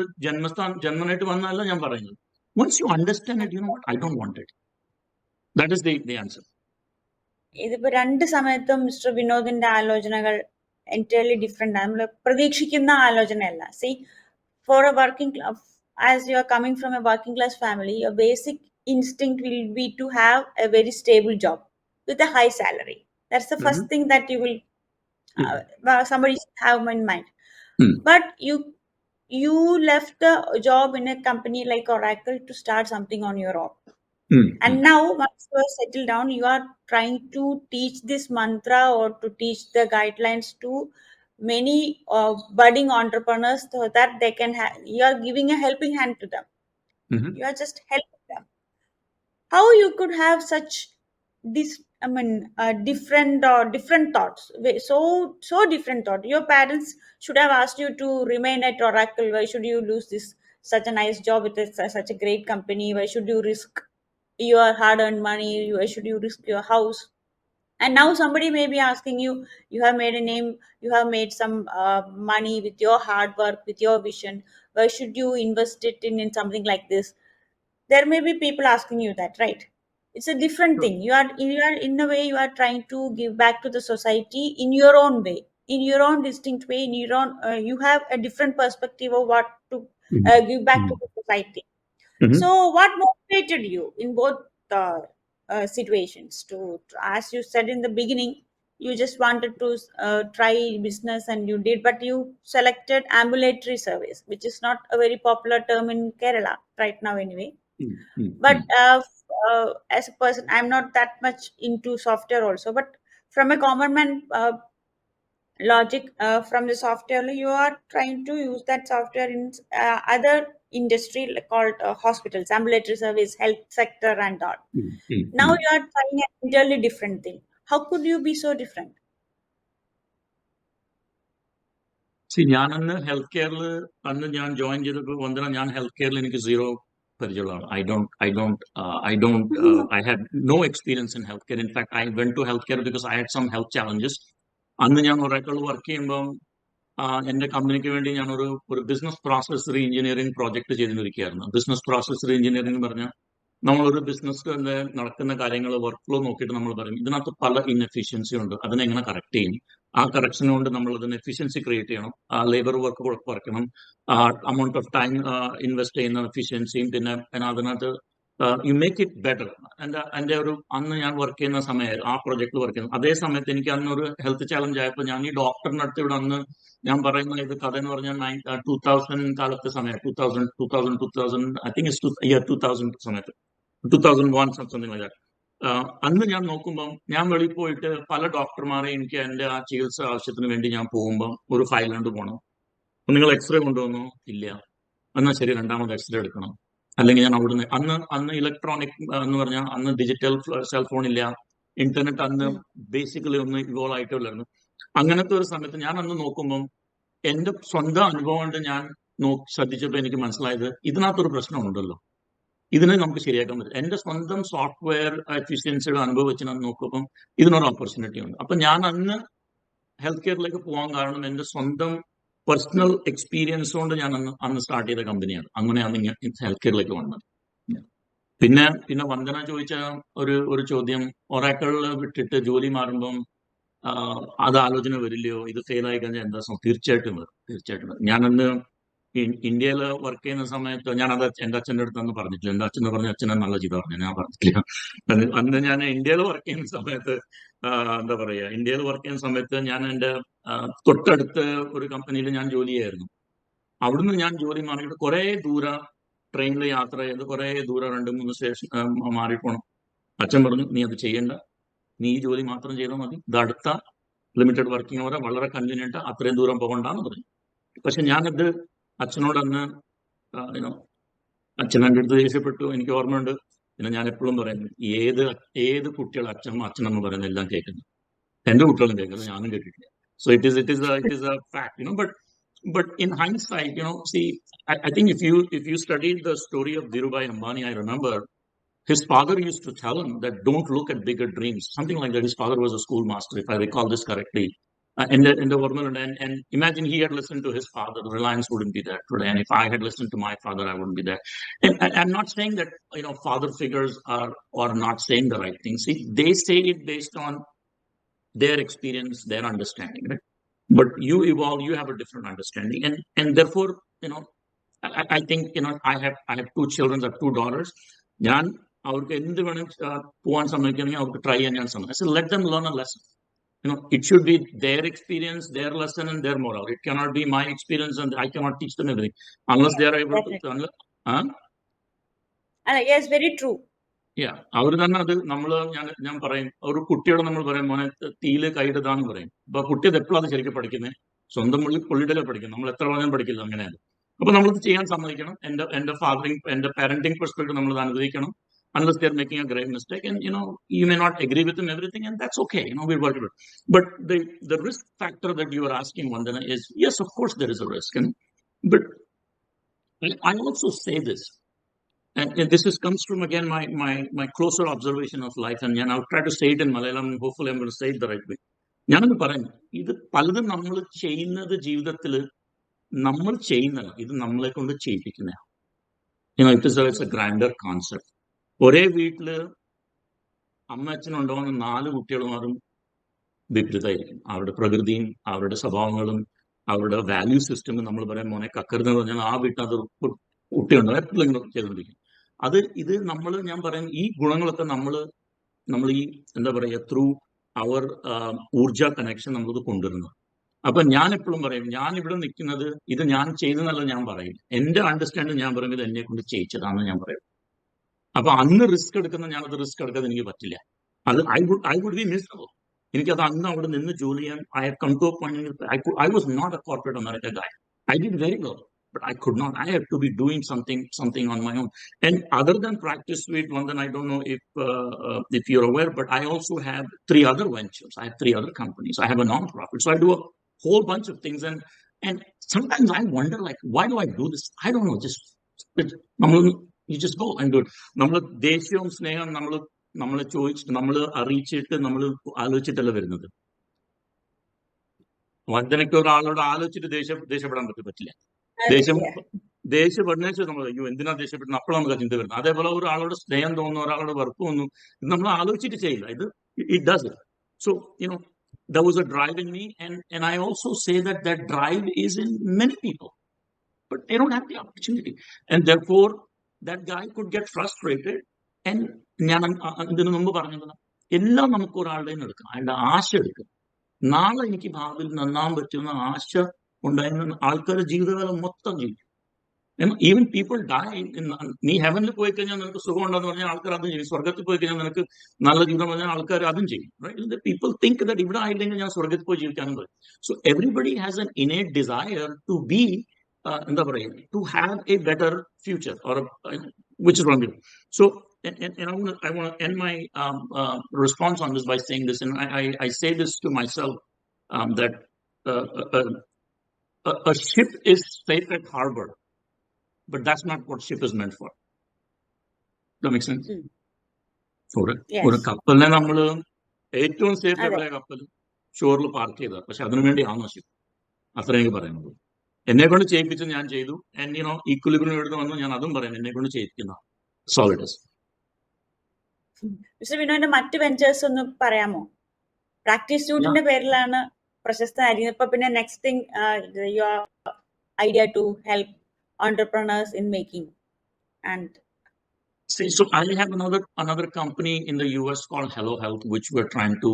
ജന്മനായിട്ട് വന്നതല്ല ഞാൻ പറയുന്നത്. Once you understand it, you know what, I don't want it. That is the answer. ഇതിപ്പോ രണ്ട് സമയത്തും മിസ്റ്റർ വിനോദിന്റെ ആലോചനകൾ എൻറ്റയർലി ഡിഫറെന്റ് ആണ്. നമ്മൾ പ്രതീക്ഷിക്കുന്ന ആലോചനയല്ല. See, for a working, as you are coming from a working class family, your basic instinct will be to have a very stable job with a high salary. That's the first thing that you will somebody should have in mind. But you left a job in a company like Oracle to start something on your own. And now once you are settled down, you are trying to teach this mantra or to teach the guidelines to many budding entrepreneurs so that they can you are giving a helping hand to them. You are just helping them. How you could have such different thoughts, so different thought. Your parents should have asked you to remain at Oracle. Why should you lose this such a nice job with such a great company? Why should you risk your hard-earned money? Why should you risk your house? And now somebody may be asking you, you have made a name, you have made some money with your hard work, with your vision. Why should you invest it in something like this? There may be people asking you that, right? It's a different thing. You are in a way, you are trying to give back to the society in your own way, in your own distinct way, in your own you have a different perspective of what to give back to the society. So what motivated you in both situations to, as you said in the beginning, you just wanted to try business and you did, but you selected ambulatory service, which is not a very popular term in Kerala right now anyway. But as a person, I'm not that much into software also, but from a common man logic, from the software, you are trying to use that software in other industry called hospitals, ambulatory service, health sector and all. Now you are trying an entirely different thing. How could you be so different? ഞാനന്ന് health കെയറിൽ ഞാൻ join ചെയ്തപ്പോൾ വന്ദന, ഞാൻ health കെയറിൽ എനിക്ക് zero പരിചയമുള്ളതാണ്. I had no experience in healthcare. In fact, I went to healthcare because I had some health challenges. അന്ന് ഞാൻ ഒരാൾ വർക്ക് ചെയ്യുമ്പം എന്റെ കമ്പനിക്ക് വേണ്ടി ഞാൻ ഒരു business process re engineering project ചെയ്തുകൊണ്ടിരിക്കുകയായിരുന്നു. ബിസിനസ് പ്രോസസ് റീ എഞ്ചിനീയറിംഗ് പറഞ്ഞാൽ നമ്മളൊരു ബിസിനസ്സിന്റെ നടക്കുന്ന കാര്യങ്ങൾ വർക്ക് ഫ്ലോ നോക്കിയിട്ട് നമ്മൾ പറയും ഇതിനകത്ത് പല ഇൻഎഫിഷ്യൻസി ഉണ്ട്, അതിനെങ്ങനെ കറക്റ്റ് ചെയ്യും, ആ കറക്ഷൻ കൊണ്ട് നമ്മൾ അതിന് എഫിഷ്യൻസി ക്രിയേറ്റ് ചെയ്യണം, ലേബർ വർക്ക് കുറയ്ക്കണം, അമൗണ്ട് ഓഫ് ടൈം ഇൻവെസ്റ്റ് ചെയ്യുന്ന എഫിഷ്യൻസിയും, പിന്നെ അതിനകത്ത് യു മേക്ക് ഇറ്റ് ബെറ്റർ. എൻ്റെ അന്ന് ഞാൻ വർക്ക് ചെയ്യുന്ന സമയം, ആ പ്രൊജക്ട് വർക്ക് ചെയ്യുന്നത്, അതേ സമയത്ത് എനിക്ക് അന്നൊരു ഹെൽത്ത് ചാലഞ്ച് ആയപ്പോൾ ഞാൻ ഈ ഡോക്ടറിന്റെ അടുത്ത് ഇവിടെ അന്ന് ഞാൻ പറയുന്ന ഇത് കഥ എന്ന് പറഞ്ഞാൽ 2000 കാലത്തെ സമയം, 2000 ഐ തിങ്ക് 2000 സമയത്ത്, 2001 സംതിങ് ലൈക്ക് ദാറ്റ്. അന്ന് ഞാൻ നോക്കുമ്പം ഞാൻ വെളിയിൽ പോയിട്ട് പല ഡോക്ടർമാരെ എനിക്ക് എൻ്റെ ആ ചികിത്സ ആവശ്യത്തിന് വേണ്ടി ഞാൻ പോകുമ്പോൾ ഒരു ഫയൽ കൊണ്ട് പോകണം. നിങ്ങൾ എക്സ്റേ കൊണ്ടുവന്നോ? ഇല്ല. എന്നാൽ ശരി, രണ്ടാമത് എക്സ്റേ എടുക്കണം. അല്ലെങ്കിൽ ഞാൻ അവിടുന്ന് അന്ന് ഇലക്ട്രോണിക് എന്ന് പറഞ്ഞാൽ അന്ന് ഡിജിറ്റൽ സെൽഫോൺ ഇല്ല, ഇന്റർനെറ്റ് അന്ന് ബേസിക്കലി ഒന്ന് ഇവോൾവ് ആയിട്ടുള്ളായിരുന്നു. അങ്ങനത്തെ ഒരു സമയത്ത് ഞാൻ അന്ന് നോക്കുമ്പം എന്റെ സ്വന്തം അനുഭവം കൊണ്ട് ഞാൻ ശ്രദ്ധിച്ചപ്പോൾ എനിക്ക് മനസ്സിലായത് ഇതിനകത്തൊരു പ്രശ്നമുണ്ടല്ലോ, ഇതിനെ നമുക്ക് ശരിയാക്കാൻ പറ്റും. എന്റെ സ്വന്തം സോഫ്റ്റ്വെയർ എഫിഷ്യൻസിയുടെ അനുഭവം വെച്ച് ഞാൻ നോക്കുമ്പം ഇതിനൊരു ഓപ്പർച്യൂണിറ്റി ഉണ്ട്. അപ്പൊ ഞാൻ അന്ന് ഹെൽത്ത് കെയറിലേക്ക് പോകാൻ കാരണം എന്റെ സ്വന്തം പേഴ്സണൽ എക്സ്പീരിയൻസ് കൊണ്ട് ഞാൻ അന്ന് സ്റ്റാർട്ട് ചെയ്ത കമ്പനിയാണ്. അങ്ങനെയാണ് ഞാൻ ഹെൽത്ത് കെയറിലേക്ക് വന്നത്. പിന്നെ വന്ദന ചോദിച്ച ഒരു ചോദ്യം, ഒറാക്കിളിൽ വിട്ടിട്ട് ജോലി മാറുമ്പം അത് ആലോചന വരില്ലയോ, ഇത് ഫെയിൽ ആയി കഴിഞ്ഞാൽ എന്താ? തീർച്ചയായിട്ടും വരും. ഞാനന്ന് ഇന്ത്യയിൽ വർക്ക് ചെയ്യുന്ന സമയത്ത് ഞാനത് എന്റെ അച്ഛൻ്റെ അടുത്ത് അന്ന് പറഞ്ഞിട്ടില്ല. എന്റെ അച്ഛൻ പറഞ്ഞ അച്ഛനെ നല്ല ചെയ്ത പറഞ്ഞു, ഞാൻ പറഞ്ഞിട്ടില്ല. അന്ന് ഞാൻ ഇന്ത്യയിൽ വർക്ക് ചെയ്യുന്ന സമയത്ത് ഇന്ത്യയിൽ വർക്ക് ചെയ്യുന്ന സമയത്ത് ഞാൻ എൻ്റെ തൊട്ടടുത്ത ഒരു കമ്പനിയിൽ ഞാൻ ജോലി ചെയ്യായിരുന്നു. അവിടുന്ന് ഞാൻ ജോലി മാറിയിട്ട് കുറെ ദൂരം ട്രെയിനിൽ യാത്ര ചെയ്ത് കുറെ ദൂരം 2-3 സ്റ്റേഷൻ മാറി പോകണം. അച്ഛൻ പറഞ്ഞു, നീ അത് ചെയ്യണ്ട, നീ ഈ ജോലി മാത്രം ചെയ്താൽ മതി, ഇത് അടുത്ത ലിമിറ്റഡ് വർക്കിംഗ് അവരെ വളരെ കൺവീനിയന്റ്, അത്രയും ദൂരം പോകണ്ടെന്ന് പറഞ്ഞു. പക്ഷെ ഞാനത് അച്ഛനോട് അന്ന് അച്ഛൻ എൻ്റെ അടുത്ത് ദേഷ്യപ്പെട്ടു. എനിക്ക് ഓർമ്മയുണ്ട്. പിന്നെ ഞാൻ എപ്പോഴും പറയുന്നു, ഏത് കുട്ടികൾ അച്ഛനെന്ന് പറയുന്നത് എല്ലാം കേൾക്കുന്നു. എന്റെ കുട്ടികളും കേൾക്കുന്നത്, ഞാനും കേട്ടിട്ടില്ല. So it is a fact, but in hindsight, see, I think if you studied the story of Dhirubhai Ambani, I remember his father used to tell him that don't look at bigger dreams, something like that. His father was a schoolmaster, if I recall this correctly. In the world, and imagine he had listened to his father, Reliance wouldn't be there today. And if I had listened to my father, I wouldn't be there. And I'm not saying that father figures are not saying the right thing. See, they say it based on their experience, their understanding, right? But you evolve, you have a different understanding, and therefore, I think I have 2 children, I have 2 daughters. ഞാൻ അവർക്ക് എന്ത് വേണം പോകാൻ സമ്മതിക്കണമെങ്കിൽ അവർക്ക് try ചെയ്യാൻ ഞാൻ സമ്മതിക്കും. So let them learn a lesson. It should be their experience, their lesson, and their moral. It cannot be my experience and I cannot teach them everything unless they are able to. Yes, very true. അവർ തന്നെ അത് ഞാൻ പറയും, ഒരു കുട്ടിയോട് നമ്മൾ പറയും, മോനെ തീയില് കൈയിടതാന്ന് പറയും. അപ്പൊ കുട്ടി അത് എപ്പോഴും അത് ശരിക്കും പഠിക്കുന്നത് സ്വന്തം പുള്ളിയുടെ പഠിക്കും. നമ്മൾ എത്ര പറഞ്ഞാലും പഠിക്കില്ല അങ്ങനെയാണ്. അപ്പൊ നമ്മളത് ചെയ്യാൻ സമ്മതിക്കണം. എന്റെ പാരന്റിങ് പെർസ്പെക്ടീവ് നമ്മൾ അനുവദിക്കണം. Unless they're making a grave mistake, and you may not agree with them everything, and that's okay. We work with it. But the risk factor that you are asking, Vandana, is yes, of course there is a risk, but I also say this, and this comes from again my closer observation of life, and I'll try to say it in Malayalam. Hopefully, I'm going to say it the right way. ഞാനത് പറയുന്നു, ഇത് പലതും നമ്മൾ ചെയ്യുന്നത് ജീവിതത്തിൽ നമ്മൾ ചെയ്യുന്നതല്ല, ഇത് നമ്മളെ കൊണ്ട് ചെയ്യിപ്പിക്കുന്നതാണ്. It's a grander concept. ഒരേ വീട്ടില് അമ്മ അച്ഛനുണ്ടാവുന്ന 4 കുട്ടികളുമാരും വിപരീതമായിരിക്കും. അവരുടെ പ്രകൃതിയും അവരുടെ സ്വഭാവങ്ങളും അവരുടെ വാല്യൂ സിസ്റ്റമും. നമ്മൾ പറയാൻ മോനെ കക്കരുതെന്ന് പറഞ്ഞാൽ ആ വീട്ടിനകത്ത് കുട്ടിയുണ്ടോ എപ്പോഴും ചെയ്തുകൊണ്ടിരിക്കും. ഇത് ഞാൻ പറയുന്നത് ഈ ഗുണങ്ങളൊക്കെ നമ്മൾ ഈ എന്താ പറയുക ത്രൂ അവർ ഊർജ കണക്ഷൻ നമ്മളത് കൊണ്ടുവരുന്നത്. അപ്പൊ ഞാൻ എപ്പോഴും പറയും, ഞാൻ ഇവിടെ നിൽക്കുന്നത് ഇത് ഞാൻ ചെയ്തെന്നല്ല ഞാൻ പറയും. എന്റെ അണ്ടർസ്റ്റാൻഡിങ് ഞാൻ പറയുന്നത് എന്നെ കൊണ്ട് ചെയ്യിച്ചതാണെന്ന് ഞാൻ പറയും. അപ്പൊ അന്ന് റിസ്ക് എടുക്കുന്ന ഞാനത് റിസ്ക് എടുക്കാതെ എനിക്ക് പറ്റില്ല. അത് ഐ വുഡ് ബി മിസറബിൾ. എനിക്കത് അന്ന് അവിടെ നിന്ന് ജോലി ചെയ്യാൻ I come to a point. I was not a corporate America guy. I did very well, but I could not. I have to be doing something on my own. And other than Practice Suite, Vandana, I don't know if you're aware, but I also have 3 other ventures. I have 3 other companies. I have a non-profit. So I do a whole bunch of things. And sometimes I wonder, like, why do I do this? I don't know. You just go and do it. നമ്മൾ ദേഷ്യവും സ്നേഹം നമ്മളെ ചോദിച്ചിട്ട് നമ്മൾ അറിയിച്ചിട്ട് നമ്മൾ ആലോചിച്ചിട്ടല്ല വരുന്നത്. വഞ്ചനയ്ക്ക് ഒരാളോട് ആലോചിച്ചിട്ട് ദേഷ്യപ്പെടാൻ പറ്റില്ല. ദേഷ്യപ്പെടുന്ന വെച്ചാൽ നമ്മൾ അയ്യോ എന്തിനാ ദേഷ്യപ്പെടുന്നത്, അപ്പോഴാണ് നമുക്ക് ചിന്ത വരുന്നത്. അതേപോലെ ഒരാളോട് സ്നേഹം തോന്നുന്നു, ഒരാളോട് വെറുപ്പ് തോന്നുന്നു, ഇത് നമ്മൾ ആലോചിച്ചിട്ട് ചെയ്യില്ല. it does it. So there was a drive in me, and I also say that drive is in many people, but they don't have the opportunity, and therefore that guy could get frustrated. And ഞാൻ ഇതിനു മുമ്പ് പറഞ്ഞത് എല്ലാം നമുക്ക് ഒരാളുടെ നിന്ന് എടുക്കാം, അയാളുടെ ആശ എടുക്കാം. നാളെ എനിക്ക് ഭാവിയിൽ നന്നാൻ പറ്റുന്ന ആശ ഉണ്ടായിരുന്ന ആൾക്കാരുടെ ജീവിതകാലം മൊത്തം ജീവിക്കും. Even people dye. നീ ഹെവനിൽ പോയി കഴിഞ്ഞാൽ നിനക്ക് സുഖം ഉണ്ടെന്ന് പറഞ്ഞാൽ ആൾക്കാർ അതും ചെയ്യും. സ്വർഗത്തിൽ പോയി കഴിഞ്ഞാൽ നിനക്ക് നല്ല ജീവിതം പറഞ്ഞാൽ ആൾക്കാർ അതും ചെയ്യും. പീപ്പിൾ തിങ്ക് ദാറ്റ് ഇവിടെ ആയില്ലെങ്കിൽ ഞാൻ സ്വർഗത്തിൽ പോയി ജീവിക്കാനും പറയും. So everybody has an innate desire to be എന്താ പറയുക, to have a better future, or which is wrong. So, and I want to end my response on this by saying this, and I say this to myself, that a ship is safe at harbor, but that's not what ship is meant for. That makes sense? ഒരു കപ്പലിനെ നമ്മൾ ഏറ്റവും safe എവിടെ കപ്പൽ ഷോറിൽ park ചെയ്ത, പക്ഷെ അതിനു വേണ്ടിയാണോ ship? അത്ര എനിക്ക് പറയുന്നത്. എന്നെ കൊണ്ട് ചെയ്യിപ്പിച്ച് ഞാൻ ചെയ്തു. ഈക്വലിബ്രിയം എടുത്ത് വന്നു, ഞാൻ അതും പറയാം, എന്നെ കൊണ്ട് ചെയ്യിപ്പിക്കുന്ന സോളിഡസ്. മിസ്റ്റർ വിനോദിന്റെ മറ്റ് വെഞ്ചേഴ്സ് ഒന്ന് പറയാമോ? പ്രാക്ടീസ് സ്യൂട്ടിന്റെ പേരിലാണ് പ്രശസ്തമായിരിക്കുന്നത്. ഇപ്പൊ പിന്നെ next thing your idea to help entrepreneurs in making. And so I have another company in the US called Hello Health, which we're trying to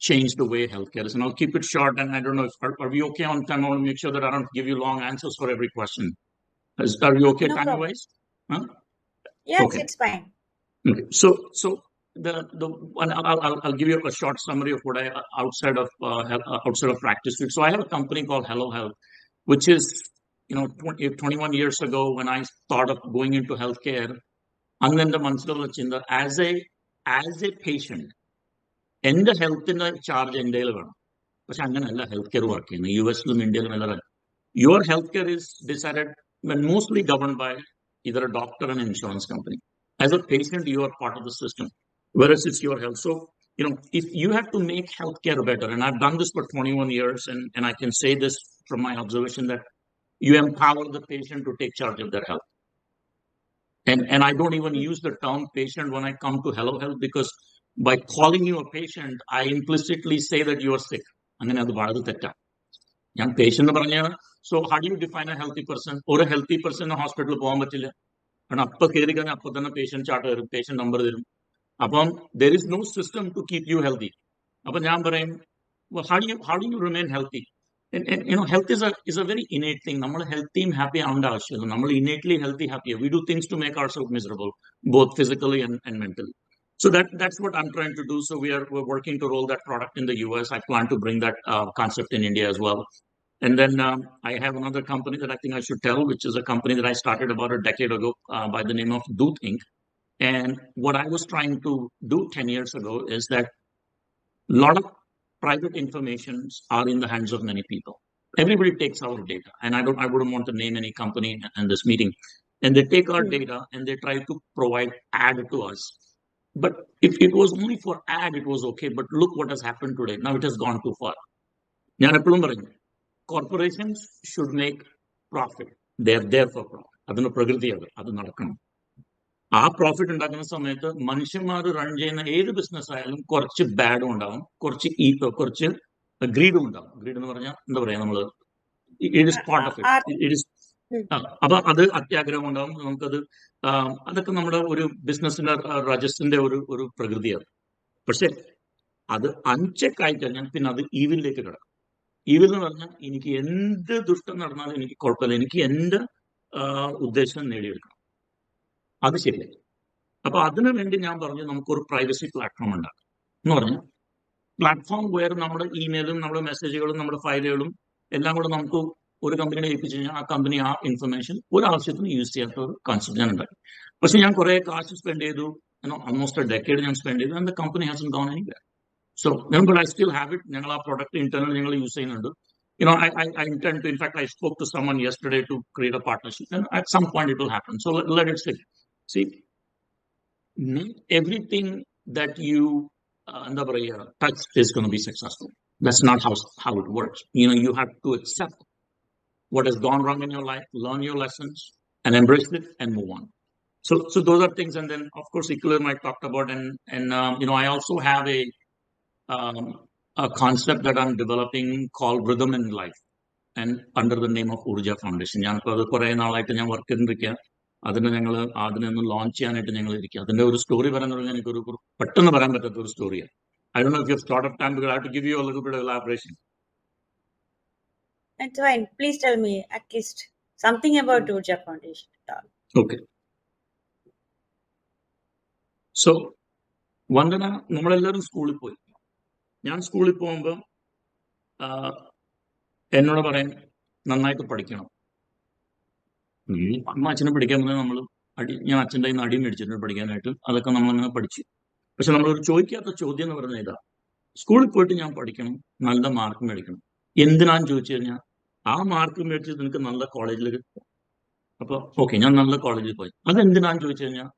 change the way healthcare is. And I'll keep it short. And I don't know, are we okay on time? I want to make sure that I don't give you long answers for every question. Are we okay time-wise? Yes, okay. It's fine. Okay. So I'll give you a short summary of what I outside of practice. So I have a company called Hello Health, which is 21 years ago when I thought of going into healthcare. അന്ന് എന്റെ മനസ്സിലുള്ള ചിന്ത as A patient എന്റെ ഹെൽത്തിന്റെ charge എന്റെ കയ്യിൽ വേണം. പക്ഷെ അങ്ങനെയല്ല ഹെൽത്ത് കെയർ വർക്ക് ചെയ്യുന്നത്. US-ലും ഇന്ത്യയിലും എല്ലാം your health care is decided mostly governed by either a doctor and an insurance company. As a patient, you are part of the system, whereas it's your health. So, if you have to make healthcare better, and I've done this for 21 years, and I can say this from my observation that you empower the patient to take charge of their health. And I don't even use the term patient when I come to Hello Health, because by calling you a patient, I implicitly say that you are sick. അങ്ങനെ അത് വളരെ തെറ്റാണ്. ഞാൻ patient എന്ന് പറഞ്ഞാൽ, so how do you define a healthy person? ഒരു healthy person ഹോസ്പിറ്റലിൽ പോകാൻ പറ്റില്ല. കാരണം അപ്പൊ കയറി കഴിഞ്ഞാൽ അപ്പൊ തന്നെ പേഷ്യന്റ് ചാർട്ട് തരും, പേഷ്യന്റ് നമ്പർ തരും. അപ്പം there is no system to keep you healthy. അപ്പൊ ഞാൻ പറയും, how do you remain healthy? And health is a very innate thing. നമ്മൾ ഹെൽത്തിയും ഹാപ്പി ആവേണ്ട ആവശ്യമില്ല. നമ്മൾ innately healthy, happier. We do things to make ourselves miserable, both physically and mentally. So that's what I'm trying to do. So we're working to roll that product in the US. I plan to bring that concept in India as well. And then I have another company that I think I should tell, which is a company that I started about a decade ago by the name of Doot Inc. And what I was trying to do 10 years ago is that a lot of private informations are in the hands of many people. Everybody takes our data, and I wouldn't want to name any company in this meeting. And they take our data and they try to provide ad to us. But if it was only for ad, it was okay. But look what has happened today. Now it has gone too far. ഞാൻ എപ്പോഴും പറയും, corporations should make profit. They are there for profit. അതിന് പ്രകൃതി അത് നടക്കണം. ആ profit ഉണ്ടാക്കുന്ന സമയത്ത് മനുഷ്യന്മാർ റൺ ചെയ്യുന്ന ഏത് ബിസിനസ് ആയാലും കുറച്ച് ബാഡും ഉണ്ടാവും, കുറച്ച് ഗ്രീഡും ഉണ്ടാവും. ഗ്രീഡ് എന്ന് പറഞ്ഞാൽ എന്താ പറയാ, നമ്മള് it is part of it is. അപ്പൊ അത് അത്യാഗ്രഹം ഉണ്ടാവും. നമുക്കത് അതൊക്കെ നമ്മുടെ ഒരു ബിസിനസിന്റെ രജസിന്റെ ഒരു പ്രകൃതിയാണ്. പക്ഷെ അത് അൺചെക്ക് ആയി കഴിഞ്ഞാൽ പിന്നെ അത് ഈവിലേക്ക് കിടക്കും. ഈവിൽ എന്ന് പറഞ്ഞാൽ എനിക്ക് എന്ത് ദുഷ്ടം നടന്നാലും എനിക്ക് കുഴപ്പമില്ല, എനിക്ക് എന്റെ ഉദ്ദേശം നേടിയെടുക്കണം. അത് ശരിയല്ല. അപ്പൊ അതിനു വേണ്ടി ഞാൻ പറഞ്ഞു നമുക്കൊരു പ്രൈവസി പ്ലാറ്റ്ഫോം ഉണ്ടാക്കാം എന്ന് പറഞ്ഞു. പ്ലാറ്റ്ഫോം വേറെ നമ്മുടെ ഇമെയിലും നമ്മുടെ മെസ്സേജുകളും നമ്മുടെ ഫയലുകളും എല്ലാം കൂടെ നമുക്ക് ഒരു കമ്പനിയെ ഏൽപ്പിച്ചു കഴിഞ്ഞാൽ ആ കമ്പനി ആ ഇൻഫർമേഷൻ ഒരു ആവശ്യത്തിന് യൂസ് ചെയ്യാത്ത ഒരു കോൺസെപ്റ്റ് ഞാൻ ഉണ്ടാക്കി. പക്ഷെ ഞാൻ കുറെ കാശ് സ്പെൻഡ് ചെയ്തു, ഓൾമോസ്റ്റ് എ ഡെക്കേഡ് ഞാൻ സ്പെൻഡ് ചെയ്തു, and the company hasn't gone anywhere. So but I still have it. ഞങ്ങൾ ആ പ്രൊഡക്റ്റ് ഇന്റർണൽ ഞങ്ങൾ യൂസ് ചെയ്യുന്നുണ്ട്. I intend to, in fact, I spoke to someone yesterday to create a partnership, and at some point it will happen. So let it stick. See, not everything that you touch is going to be successful. That's not how it works. You have to accept what has gone wrong in your life, learn your lessons, and embrace it and move on. So those are things. And then, of course, Iqbal might talked about, and I also have a concept that I'm developing called Rhythm in Life, and under the name of Urja Foundation. ഞാനിപ്പോൾ അത് കുറെ നാളായിട്ട് ഞാൻ work ചെയ്തിരിക്കുക. അതിനൊന്ന് launch ചെയ്യാനായിട്ട് ഞങ്ങൾ ഇരിക്കുക. അതിന്റെ ഒരു സ്റ്റോറി പറയാന്ന് പറഞ്ഞാൽ എനിക്കൊരു പെട്ടെന്ന് പറയാൻ പറ്റാത്ത ഒരു സ്റ്റോറിയാണ്. I don't know if you have thought of time, because I have to give you a little bit of elaboration. That's fine. Please tell me at least something about Urja Foundation. Okay. So, Vandana, നമ്മളെല്ലാവരും സ്കൂളിൽ പോയി. ഞാൻ സ്കൂളിൽ പോകുമ്പോൾ എന്നോട് പറയാൻ നന്നായിട്ട് പഠിക്കണം. അമ്മ അച്ഛനെ പഠിക്കാൻ പറഞ്ഞാൽ ഞാൻ അച്ഛൻ്റെ കയ്യിൽ നിന്ന് അടി മേടിച്ചിട്ടുണ്ട് പഠിക്കാനായിട്ട്. അതൊക്കെ നമ്മളങ്ങനെ പഠിച്ചു. പക്ഷെ നമ്മളൊരു ചോദിക്കാത്ത ചോദ്യം എന്ന് പറഞ്ഞാൽ ഇതാ, സ്കൂളിൽ പോയിട്ട് ഞാൻ പഠിക്കണം, നല്ല മാർക്ക് മേടിക്കണം. എന്തിനാന്ന് ചോദിച്ചു കഴിഞ്ഞാൽ ആ മാർക്ക് മേടിച്ചത് നിനക്ക് നല്ല കോളേജിൽ കിട്ടും. അപ്പൊ ഓക്കെ, ഞാൻ നല്ല കോളേജിൽ പോയി. അതെന്തിനാന്ന് ചോദിച്ചു കഴിഞ്ഞാൽ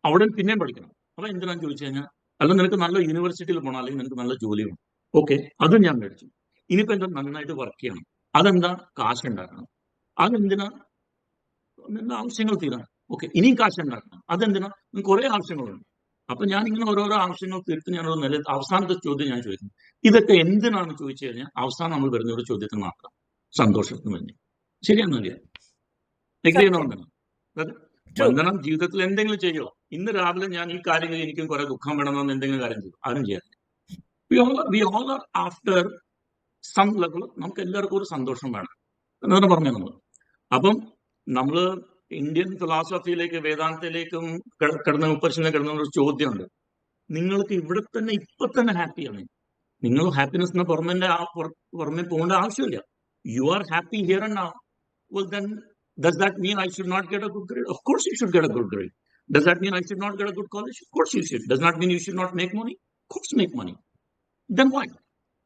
അവിടെ പിന്നെയും പഠിക്കണം. അപ്പൊ എന്തിനാന്ന് ചോദിച്ചു കഴിഞ്ഞാൽ അല്ല, നിനക്ക് നല്ല യൂണിവേഴ്സിറ്റിയിൽ പോകണം, അല്ലെങ്കിൽ നിനക്ക് നല്ല ജോലി വേണം. ഓക്കെ, അതും ഞാൻ മേടിച്ചു. ഇനിയിപ്പോ എന്താ, നന്നായിട്ട് വർക്ക് ചെയ്യണം. അതെന്താ, കാശുണ്ടാക്കണം. അതെന്തിനാ, നിന്റെ ആവശ്യങ്ങൾ തീരാൻ. ഓക്കെ, ഇനിയും കാശുണ്ടാക്കണം. അതെന്തിനാ, നിങ്ങൾക്ക് കുറെ ആവശ്യങ്ങളുണ്ട്. അപ്പൊ ഞാൻ ഇങ്ങനെ ഓരോരോ ആവശ്യങ്ങൾ തീർത്ത് ഞാനൊരു നില അവസാനത്തെ ചോദ്യം ഞാൻ ചോദിക്കുന്നു, ഇതൊക്കെ എന്തിനാണെന്ന് ചോദിച്ചു കഴിഞ്ഞാൽ അവസാനം നമ്മൾ വരുന്ന ഒരു ചോദ്യത്തിന് മാത്രം, സന്തോഷത്തിന് വേണ്ടി. ശരിയാണെന്നില്ല? വന്ദനം ജീവിതത്തിൽ എന്തെങ്കിലും ചെയ്യോ? ഇന്ന് രാവിലെ ഞാൻ ഈ കാര്യങ്ങൾ എനിക്കും കുറെ ദുഃഖം വേണമെന്ന് എന്തെങ്കിലും കാര്യം ചെയ്യും? ആരും ചെയ്യാറില്ല. We all are after some level. നമുക്ക് എല്ലാവർക്കും ഒരു സന്തോഷം വേണം എന്നാണ് പറഞ്ഞത് നമ്മൾ. അപ്പം നമ്മള് ഇന്ത്യൻ ഫിലോസഫിയിലേക്ക്, വേദാന്തത്തിലേക്കും ഉപനിഷത്തിലേക്ക് കിടന്ന ഒരു ചോദ്യമുണ്ട്. നിങ്ങൾക്ക് ഇവിടെ തന്നെ ഇപ്പൊ തന്നെ ഹാപ്പിയാണ്. നിങ്ങൾ ഹാപ്പിനെസ്സിന് പുറമെ പോകേണ്ട ആവശ്യമില്ല. You are happy here and now. Well, then, does that mean I should not get a good grade? Of course you should get a good grade. Does that mean I should not get a good college? Of course you should. Does not mean you should not make money? Of course make money. Then why?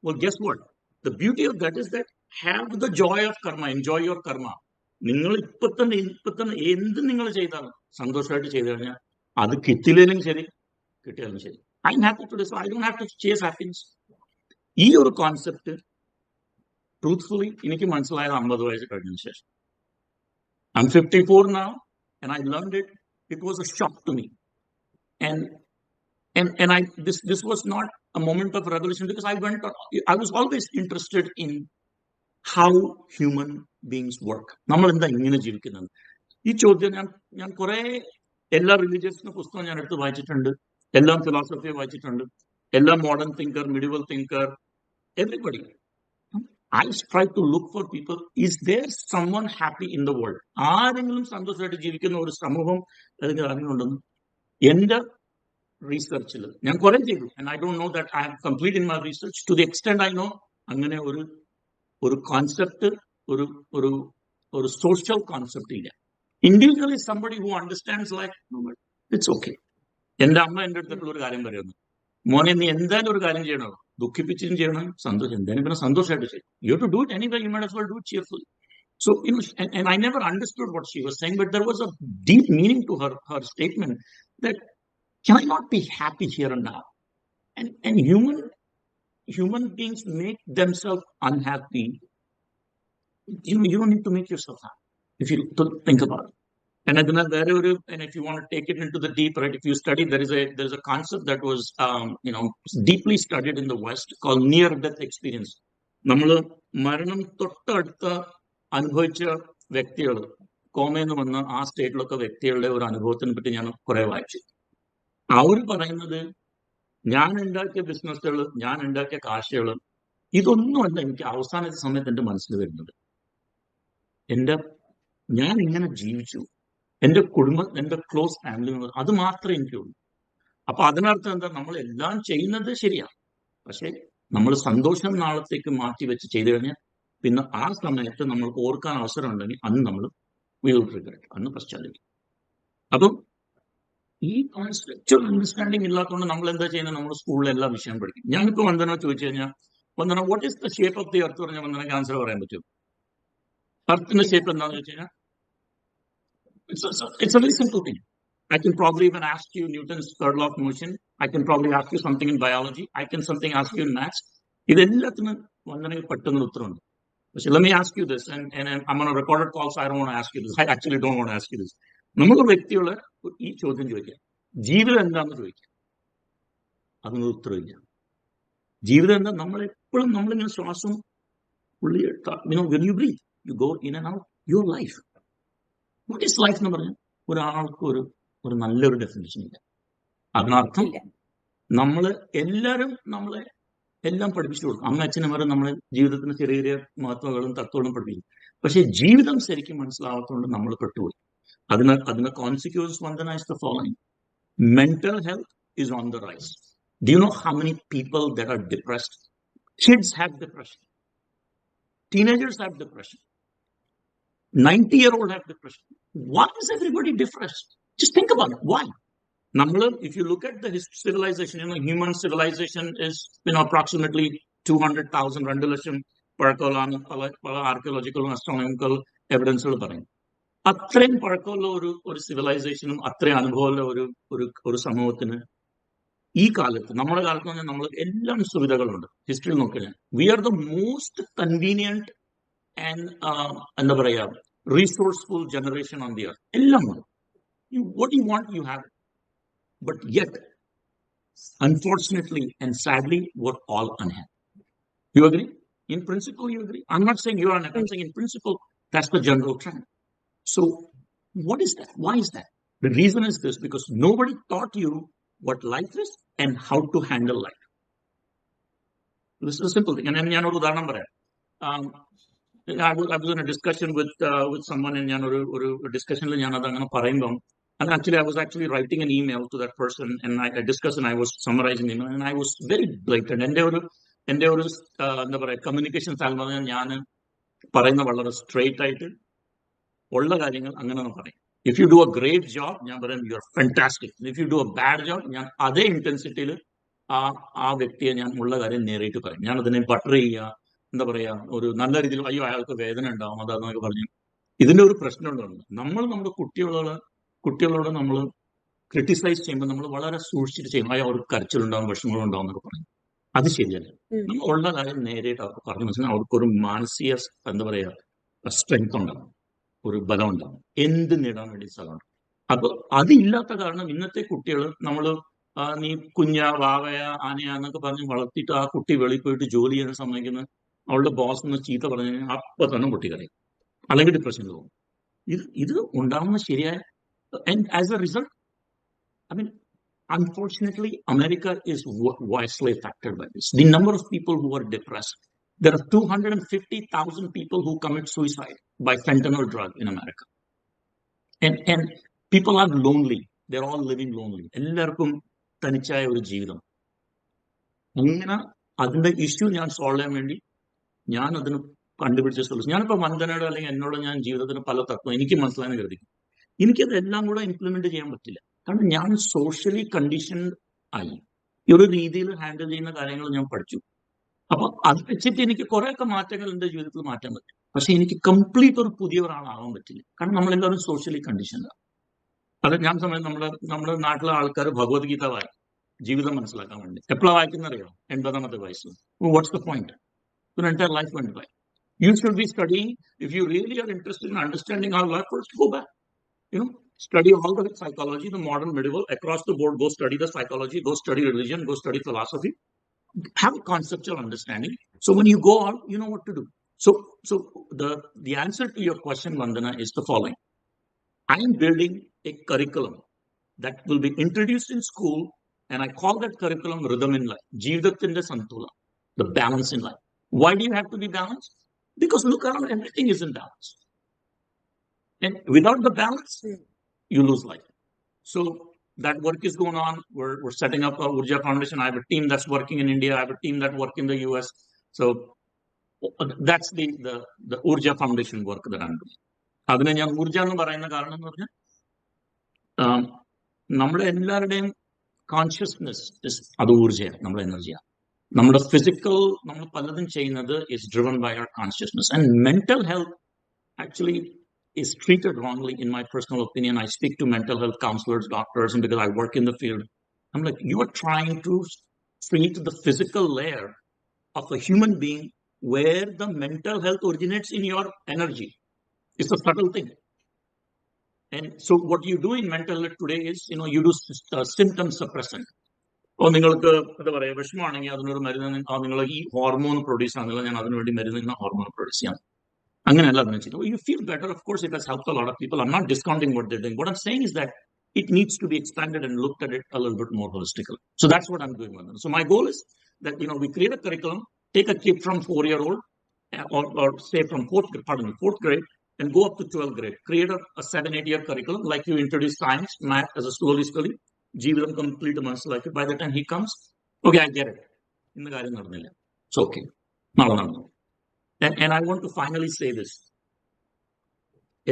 Well, guess what? The beauty of that is that have the joy of karma. Enjoy your karma. നിങ്ങൾ ഇപ്പൊ തന്നെ എന്ത് നിങ്ങൾ ചെയ്താലും സന്തോഷമായിട്ട് ചെയ്തു കഴിഞ്ഞാൽ അത് കിട്ടിയില്ലെങ്കിലും ശരി കിട്ടിയാലും ശരി. I am happy today, so I don't have to chase happiness. ഈ ഒരു കോൺസെപ്റ്റ് ട്രൂത്ത്ഫുള്ളി എനിക്ക് മനസ്സിലായത് 50 വയസ്സ് കഴിഞ്ഞതിന് ശേഷം. I'm 54 now, and I learned it. It was a shock to me, and this was not a moment of revolution, because I was always interested in how human beings work. നമ്മൾ എന്താ ഇങ്ങനെ ജീവിക്കുന്നത്? ഈ ചോദ്യം ഞാൻ കുറെ എല്ലാ റിലീജിയസിന്റെ പുസ്തകം ഞാൻ എടുത്ത് വായിച്ചിട്ടുണ്ട്, എല്ലാ ഫിലോസഫിയെ വായിച്ചിട്ടുണ്ട്, എല്ലാ modern thinker, medieval thinker, everybody. I try to look for people. Is there someone happy in the world? ആരെങ്കിലും സന്തോഷമായിട്ട് ജീവിക്കുന്ന ഒരു സമൂഹം എനിക്ക് അറിയുന്നുണ്ടെന്ന് എന്റെ റീസെർച്ചിൽ ഞാൻ കുറെ ചെയ്തു. And I don't know that I have complete in my research to the extent I know അങ്ങനെ ഒരു കോൺസെപ്റ്റ്, ഒരു സോഷ്യൽ കോൺസെപ്റ്റ് ഇല്ല. Individually somebody who understands life, it's okay. എന്റെ അമ്മ എന്റെ അടുത്തുള്ള ഒരു കാര്യം പറയുന്നു, മോനെ നീ എന്തായാലും ഒരു കാര്യം ചെയ്യണോ, ദുഃഖിപ്പിച്ചും ചെയ്യണം, സന്തോഷം എന്തായാലും പിന്നെ സന്തോഷമായിട്ട് ചെയ്യും. You have to do it anyway. You might as well do it cheerfully. So, and I never understood what she was saying, but there was a deep meaning to her statement that can I not be happy here and now? And human beings make themselves unhappy. You don't need to make yourself happy if you think about it. And if you want to take it into the deep, right? If you study, there is a concept that was deeply studied in the West called near-death experience. നമ്മള് മരണം തൊട്ടടുത്ത അനുഭവിച്ച വ്യക്തികൾ, കോമയെന്ന് വന്ന ആ സ്റ്റേറ്റിലൊക്കെ വ്യക്തികളുടെ ഒരു അനുഭവത്തിനെ പറ്റി ഞാൻ കുറെ വായിച്ചു. അവർ പറയുന്നത്, ഞാൻ ഉണ്ടാക്കിയ ബിസിനസ്സുകൾ, ഞാൻ ഉണ്ടാക്കിയ കാശുകൾ, ഇതൊന്നുമല്ല എനിക്ക് അവസാന സമയത്ത് എന്റെ മനസ്സിൽ വരുന്നത്. ഞാൻ ഇങ്ങനെ ജീവിച്ചു, എന്റെ കുടുംബം, എന്റെ ക്ലോസ് ഫാമിലി, അത് മാത്രമേ എനിക്കുള്ളൂ. അപ്പൊ അതിനർത്ഥം എന്താ? നമ്മൾ എല്ലാം ചെയ്യുന്നത് ശരിയാണ്, പക്ഷെ നമ്മൾ സന്തോഷം നാളത്തേക്ക് മാറ്റി വെച്ച് ചെയ്തു കഴിഞ്ഞാൽ പിന്നെ ആ സമയത്ത് നമ്മൾക്ക് ഓർക്കാൻ അവസരം ഉണ്ടെങ്കിൽ അന്ന് നമ്മൾ അന്ന് പശ്ചാത്തലിക്കും. അപ്പം ഈ കോൺസെപ്ച്വൽ അണ്ടർസ്റ്റാൻഡിങ് ഇല്ലാത്തതുകൊണ്ട് നമ്മൾ എന്താ ചെയ്യുന്നത്? നമ്മൾ സ്കൂളിൽ എല്ലാ വിഷയം പഠിക്കും. ഞാനിപ്പോ വന്ദന ചോദിച്ചു കഴിഞ്ഞാൽ, Vandana what is the shape of the earth പറഞ്ഞാൽ വന്ദനക്ക് ആൻസർ പറയാൻ പറ്റും. എർത്തിന്റെ ഷേപ്പ് എന്താണെന്ന് വെച്ച് കഴിഞ്ഞാൽ it's a very simple thing. I can probably even ask you Newton's third law of motion. I can probably ask you something in biology. I can something ask you in maths. ഇതെല്ലാത്തിനും വന്ദനക്ക് പെട്ടെന്ന് ഉത്തരമുണ്ട്. പക്ഷെ let me ask you this, and I'm on a recorded call, so I don't want to ask you this. I actually don't want to ask you this. നമുക്ക് വ്യക്തികളെ ഈ ചോദ്യം ചോദിക്കാം, ജീവിതം എന്താണെന്ന് ചോദിക്കാം, അതിനൊരു ഉത്തരവില്ല. ജീവിതം എന്താ? നമ്മളെപ്പോഴും നമ്മളിങ്ങനെ ശ്വാസം ഉള്ളി, when you breathe, you go in and out, your life. What is life എന്ന് പറഞ്ഞാൽ ഒരാൾക്ക് ഒരു നല്ലൊരു ഡെഫിനിഷൻ ഇല്ല. അതിനർത്ഥം നമ്മളെ എല്ലാം പഠിപ്പിച്ചു കൊടുക്കും. അമ്മ അച്ഛനമാരും നമ്മളെ ജീവിതത്തിന് ചെറിയ ചെറിയ മഹത്വങ്ങളും തത്വങ്ങളും പഠിപ്പിക്കും. പക്ഷെ ജീവിതം ശരിക്കും മനസ്സിലാവാത്തതുകൊണ്ട് നമ്മൾ പെട്ടുപോയി. അതിന് consequence Vandana is the following. Mental health is on the rise. Do you know how many people that are depressed? Kids have depression, teenagers have depression, 90-year-old have depression. Why is everybody depressed? Just think about it. Why? If you look at the civilization, human civilization is approximately 200,000 2 ലക്ഷം പഴക്കമുള്ളതാണ് പല archaeological astronomical എവിഡൻസുകൾ പറയും. അത്രയും പഴക്കമുള്ള ഒരു സിവിലൈസേഷനും അത്രയും അനുഭവമുള്ള ഒരു സമൂഹത്തിന് ഈ കാലത്ത്, നമ്മുടെ കാലത്ത് പറഞ്ഞാൽ നമ്മൾ എല്ലാം സുവിധകളുണ്ട്. ഹിസ്റ്ററിയിൽ നോക്കിയാൽ we are the most convenient and എന്താ പറയാ resourceful generation on the earth. എല്ലാം ഉണ്ട്. What you want, you have it. But yet, unfortunately and sadly, we're all unhappy. You agree? In principle, you agree? I'm not saying you're unhappy. I'm saying in principle, that's the general trend. So, what is that? Why is that? The reason is this, because nobody taught you what life is and how to handle life. This is a simple thing. And ഞാൻ ഒരു ഉദാഹരണം പറയാം. I was in a discussion with someone, and ഞാൻ ഒരു ഡിസ്കഷനിൽ ഞാൻ അത് അങ്ങനെ പറയുമ്പം And actually, I was actually writing an email to that person, and I discussed, and I was summarizing the email, and I was very blatant. എൻ്റെ ഒരു എന്താ പറയുക കമ്മ്യൂണിക്കേഷൻ സ്റ്റൈൽ എന്ന് പറഞ്ഞാൽ ഞാൻ പറയുന്ന വളരെ സ്ട്രെയിറ്റ് ആയിട്ട് ഉള്ള കാര്യങ്ങൾ അങ്ങനെ പറയും. If you do A great job ഞാൻ പറയും you are fantastic. If you do A bad job ഞാൻ അതേ ഇന്റൻസിറ്റിയിൽ ആ വ്യക്തിയെ ഞാൻ ഉള്ള കാര്യം നേരിട്ട് പറയും. ഞാൻ അതിനെ ബട്ടർ ചെയ്യുക, എന്താ പറയാ, ഒരു നല്ല രീതിയിൽ അയ്യോ അയാൾക്ക് വേദന ഉണ്ടാവും അതെന്നൊക്കെ പറഞ്ഞു. ഇതിന്റെ ഒരു പ്രശ്നം ഉണ്ടെന്ന് നമ്മൾ നമ്മുടെ കുട്ടികളോട് നമ്മൾ ക്രിട്ടിസൈസ് ചെയ്യുമ്പോൾ നമ്മൾ വളരെ സൂക്ഷിച്ചിട്ട് ചെയ്യും. അവർക്ക് കരച്ചിലുണ്ടാവും, വിഷമങ്ങളുണ്ടാവും എന്നൊക്കെ പറയും. അത് ശരിയല്ല. നമ്മൾ ഉള്ള കാര്യം നേരിട്ട് അവർക്ക് പറഞ്ഞു മനസ്സിലാവും. അവർക്കൊരു മാനസിക എന്താ പറയാ സ്ട്രെങ്ത് ഉണ്ടാവും, ഒരു ബലം ഉണ്ടാവും, എന്ത് നേടാൻ വേണ്ടി സ്ഥലമുണ്ട്. അപ്പൊ അതില്ലാത്ത കാരണം ഇന്നത്തെ കുട്ടികൾ നമ്മൾ നീ വാവയ ആനയാന്നൊക്കെ പറഞ്ഞ് വളർത്തിയിട്ട് ആ കുട്ടി വെളിയിൽ പോയിട്ട് ജോലി ചെയ്യാൻ സമ്മതിക്കുന്ന അവളുടെ ബോസ് എന്ന് ചീത്ത പറഞ്ഞു കഴിഞ്ഞാൽ അപ്പൊ തന്നെ കുട്ടി കരയും, അല്ലെങ്കിൽ ഡിപ്രഷനിൽ പോകും. ഇത് ഉണ്ടാവുന്ന ശരിയായ as A result I mean, unfortunately, America is vastly affected by this. The number of people who are depressed. There are 250,000 people who commit suicide by fentanyl drug in America. And people are lonely. They're all living lonely. എല്ലാവർക്കും തനിച്ചായ ഒരു ജീവിതം. അങ്ങനെ അതിന്റെ issue ഞാൻ solve ചെയ്യാൻ വേണ്ടി ഞാൻ അതിന് കണ്ടുപിടിച്ച സൊല്യൂഷൻ. ഞാനിപ്പോൾ വന്ദനയോട് അല്ലെങ്കിൽ എന്നോട് ഞാൻ ജീവിതത്തിന് പല തത്വം എനിക്ക് മനസ്സിലായെന്ന് കരുതി. എനിക്കതെല്ലാം കൂടെ ഇംപ്ലിമെന്റ് ചെയ്യാൻ പറ്റില്ല. കാരണം ഞാൻ സോഷ്യലി കണ്ടീഷൻഡ് ആയി. ഈ ഒരു രീതിയിൽ ഹാൻഡിൽ ചെയ്യുന്ന കാര്യങ്ങൾ ഞാൻ പഠിച്ചു. അപ്പൊ അത് വെച്ചിട്ട് എനിക്ക് കുറെയൊക്കെ മാറ്റങ്ങൾ എൻ്റെ ജീവിതത്തിൽ മാറ്റാൻ പറ്റും. പക്ഷെ എനിക്ക് കംപ്ലീറ്റ് ഒരു പുതിയ ഒരാളാവാൻ പറ്റില്ല. കാരണം നമ്മളെല്ലാവരും സോഷ്യലി കണ്ടീഷൻഡാണ്. അത് ഞാൻ സമയം നമ്മുടെ നാട്ടിലെ ആൾക്കാർ ഭഗവത്ഗീത വായിക്കും ജീവിതം മനസ്സിലാക്കാൻ വേണ്ടി. എപ്പോഴാണ് വായിക്കുന്നറിയോ? 80ാമത്തെ വയസ്സിൽ. What's the point? Your entire life went by. You should be studying. If you really are interested in understanding our life, first go back. Study all the psychology, the modern, medieval, across the board. Go study the psychology. Go study religion. Go study philosophy. Have a conceptual understanding. So when you go out, you know what to do. So the answer to your question, Vandana, is the following. I am building a curriculum that will be introduced in school, and I call that curriculum Rhythm in Life. Jeevathinte Santula, the balance in life. Why do you have to be balanced? Because look around, everything is in balance. And without the balance, you lose life. So that work is going on. We're setting up a Urja Foundation. I have a team that's working in India. I have a team that works in the US. So that's the Urja Foundation work that I'm doing. അതിനെ ഞാൻ ഊർജ എന്ന് പറയുന്ന കാരണം എന്ന് പറഞ്ഞാൽ നമ്മുടെ എല്ലാവരുടെയും കോൺഷ്യസ്നെസ് അത് ഊർജയാണ്, നമ്മുടെ എനർജിയാണ്. നമ്മുടെ ഫിസിക്കൽ നമ്മൾ പലതും ചെയ്യുന്നത് is driven by our consciousness. And mental health actually is treated wrongly, in my personal opinion. I speak to mental health counselors, doctors, and because I work in the field, I'm like, you are trying to treat the physical layer of a human being where the mental health originates in your energy. It's a subtle thing. And so what you do in mental health today is, you do symptom suppressant. നിങ്ങൾക്ക് എന്താ പറയുക, വിഷമമാണെങ്കിൽ അതിനൊരു മരുന്ന് നിങ്ങൾ ഈ hormone produce ആകുന്നില്ല, ഞാൻ അതിനുവേണ്ടി മരുന്ന് ഹോർമോൺ പ്രൊഡ്യൂസ് ചെയ്യാം. അങ്ങനെയല്ല അതിനെ ചെയ്യുന്നത്. You feel better, of course, it has helped a lot of people. I'm not discounting what they're doing. What I'm saying is that it needs to be expanded and looked at it a little bit more holistically. So that's what I'm doing. So my goal is that, we create a curriculum, take a kid from 4-year-old or say from fourth grade and go up to 12th grade. Create a 7-8 year curriculum, like you introduce science, math as a slowly. Jeevatham complete a month like it. By the time he comes, okay, I get it. In the garden, it's okay. And I want to finally say this.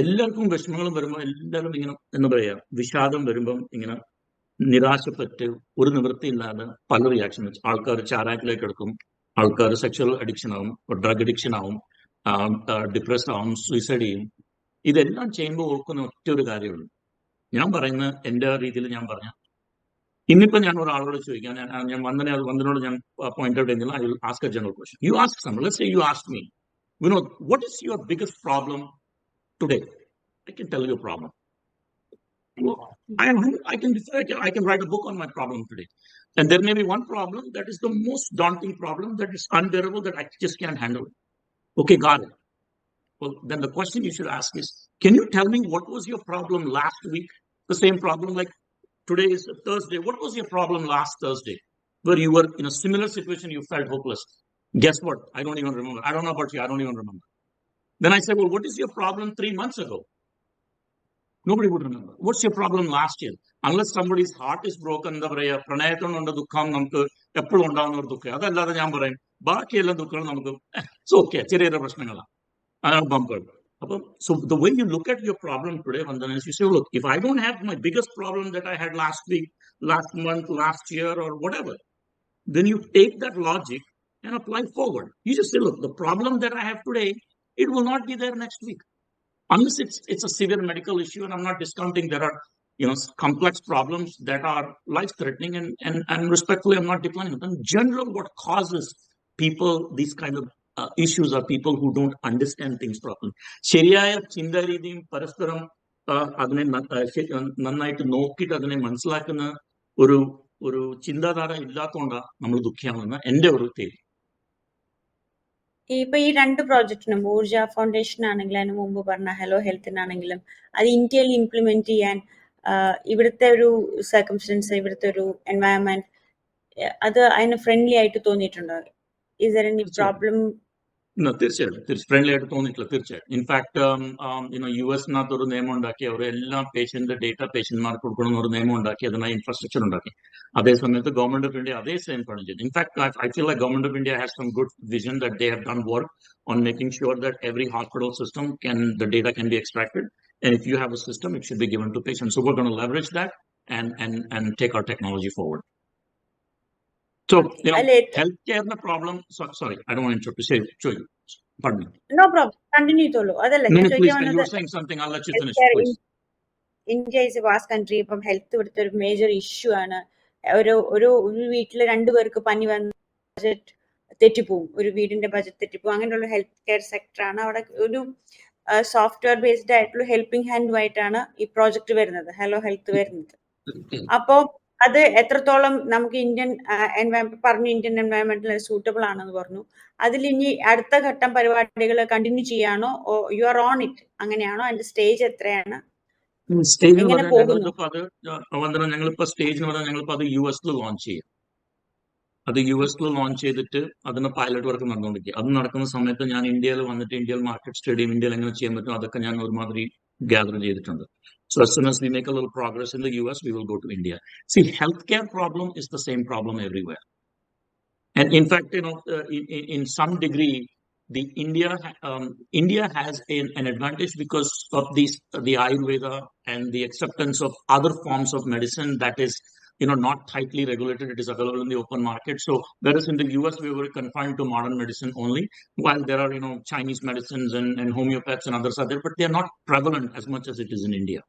എല്ലാവർക്കും വിഷമങ്ങളും വരുമ്പോൾ എല്ലാവരും ഇങ്ങനെ എന്താ പറയുക, വിഷാദം വരുമ്പം ഇങ്ങനെ നിരാശപ്പെട്ട് ഒരു നിവൃത്തിയില്ലാതെ പല റിയാക്ഷൻ വെച്ച് ആൾക്കാർ ചാരായത്തിലേക്ക് എടുക്കും, ആൾക്കാർ സെക്ഷൽ അഡിക്ഷൻ ആവും, ഡ്രഗ് അഡിക്ഷൻ ആവും, ഡിപ്രസ്ഡ് ആവും, സൂയിസൈഡ് ചെയ്യും. ഇതെല്ലാം ചെയ്യുമ്പോൾ ഓർക്കുന്ന ഒറ്റ ഒരു കാര്യമുള്ളൂ. ഞാൻ പറയുന്ന എൻ്റെ രീതിയിൽ ഞാൻ പറഞ്ഞ, ഇന്നിപ്പോ ഞാൻ ഒരാളോട് ചോദിക്കാൻ, ഞാൻ വന്നതിനോട് ഞാൻ പോയിന്റ് ഔട്ട് ചെയ്യുന്നില്ല. I will ask a general question. You ask some, let's say you ask me, Vinod, what is your biggest problem today? I can tell you a problem. Well, I can write a book on my problem today. And there may be one problem that is the most daunting problem, that is unbearable, that I just can't handle it. Okay, got it. Well, then the question you should ask is, can you tell me what was your problem last week? The same problem, like today is Thursday. What was your problem last Thursday? Where you were in a similar situation, you felt hopeless. Guess what? I don't even remember. I don't know about you. I don't even remember. Then I said, well, what is your problem 3 months ago? Nobody would remember. What's your problem last year? Unless somebody's heart is broken, എന്താ പറയാ, പ്രണയത്തോണ്ടുള്ള ദുഃഖം നമുക്ക് എപ്പോഴും ഉണ്ടാകുന്ന ഒരു ദുഃഖം. അതല്ലാതെ ഞാൻ പറയും ബാക്കിയെല്ലാം ദുഃഖങ്ങളും നമുക്ക് ഓക്കെ, ചെറിയ ചെറിയ പ്രശ്നങ്ങളാണ്, അതാണ് bumper. So the way you look at your problem today, Vandana, is you say, look, if I don't have my biggest problem that I had last week, last month, last year, or whatever, then you take that logic and apply forward. You just say, look, the problem that I have today, it will not be there next week. Unless it's a severe medical issue, and I'm not discounting, there are complex problems that are life-threatening, and respectfully, I'm not declining. But in general, what causes people these kind of issues are people who don't understand things properly. ശരിയായ ചിന്താരീതിയും പരസ്പരം അതിനെ നന്നായിട്ട് നോക്കിയിട്ട് അതിനെ മനസ്സിലാക്കുന്ന ഒരു ചിന്താധാര ഇല്ലാത്തതുകൊണ്ടാണ് നമ്മൾ ദുഃഖിയാണെന്ന് എൻ്റെ ഒരു തേരി. ഇപ്പൊ ഈ 2 പ്രോജക്റ്റിനും ഊർജ ഫൗണ്ടേഷൻ ആണെങ്കിലും അതിന് മുമ്പ് പറഞ്ഞ ഹലോ ഹെൽത്തിനാണെങ്കിലും അത് ഇന്ത്യയിൽ ഇംപ്ലിമെന്റ് ചെയ്യാൻ ഇവിടുത്തെ ഒരു സർക്കംസ്റ്റൻസ്, ഇവിടുത്തെ ഒരു എൻവയറമെന്റ് അത് അതിന് ഫ്രണ്ട്ലി ആയിട്ട് തോന്നിയിട്ടുണ്ടോ? Is there any problem? തീർച്ചയായിട്ടും ഫ്രണ്ട്ലി ആയിട്ട് തോന്നിയിട്ടില്ല, തീർച്ചയായിട്ടും. ഇൻഫാക്ട് US-നകത്ത് ഒരു നിയമം ഉണ്ടാക്കി, അവർ എല്ലാ പേഷ്യന്റ് ഡേറ്റ പേഷ്യന്റ്മാർക്ക് കൊടുക്കണം ഒരു നിയമം ഉണ്ടാക്കി, അതിനായി ഇൻഫ്രാസ്ട്രക്ചർ ഉണ്ടാക്കി. അതേസമയത്ത് ഗവൺമെന്റ് ഓഫ് ഇന്ത്യ അതേ സെയിം പണി ചെയ്തു. In fact I feel like government of India has some good vision that they have done work on making sure that every hospital system the data can be extracted, and if you have a system, it should be given to patients. So we're going to leverage that and take our technology forward. So, healthcare the problem. Sorry, I don't want to interrupt you. Show you. Pardon me. No problem. Continue tolo. Adalla No, please. You were saying something. I'll let you finish, please. India is a vast country. Ippam health ividutte oru major issue aanu. ഒരു വീട്ടിൽ 2 പേർക്ക് പനി വന്ന budget തെറ്റിപ്പോവും, ഒരു വീടിന്റെ budget തെറ്റിപ്പോവും. അങ്ങനെയുള്ള health care sector ആണ്. അവിടെ ഒരു സോഫ്റ്റ്വെയർ ബേസ്ഡ് ആയിട്ടുള്ള ഹെൽപ്പിംഗ് ഹാൻഡുമായിട്ടാണ് ഈ പ്രോജക്റ്റ് വരുന്നത്, ഹലോ ഹെൽത്ത് വരുന്നത്. അപ്പോ അത് എത്രത്തോളം നമുക്ക് ഇന്ത്യൻ പറഞ്ഞു, ഇന്ത്യൻ എൻവയറമെന്റിൽ സൂട്ടബിൾ ആണെന്ന് പറഞ്ഞു. അതിൽ ഇനി അടുത്ത ഘട്ടം പരിപാടികൾ കണ്ടിന്യൂ ചെയ്യാണോ, യു ആർ ഓൺ ഇറ്റ്, അങ്ങനെയാണോ? അതിന്റെ സ്റ്റേജ് എത്രയാണ്? ഞങ്ങളിപ്പോ സ്റ്റേജ് ഞങ്ങളിപ്പോ അത് US-ൽ ലോഞ്ച് ചെയ്യും. അത് US-ൽ ലോഞ്ച് ചെയ്തിട്ട് അതിന് പൈലറ്റ് വർക്ക് നടന്നുകൊണ്ടിരിക്കുക. അത് നടക്കുന്ന സമയത്ത് ഞാൻ ഇന്ത്യയിൽ വന്നിട്ട് ഇന്ത്യയിൽ മാർക്കറ്റ് സ്റ്റഡി ഇന്ത്യയിൽ എങ്ങനെ ചെയ്യാൻ പറ്റും അതൊക്കെ ഞാൻ ഒരുമാതിരി ഗ്യാദർ ചെയ്തിട്ടുണ്ട്. So as soon as we make a little progress in the US, we will go to India. See, healthcare problem is the same problem everywhere. And in fact, in some degree, India has an advantage because of the Ayurveda and the acceptance of other forms of medicine that is, not tightly regulated. It is available in the open market. So whereas in the US, we were confined to modern medicine only, while there are, Chinese medicines and homeopaths and others are there, but they are not prevalent as much as it is in India.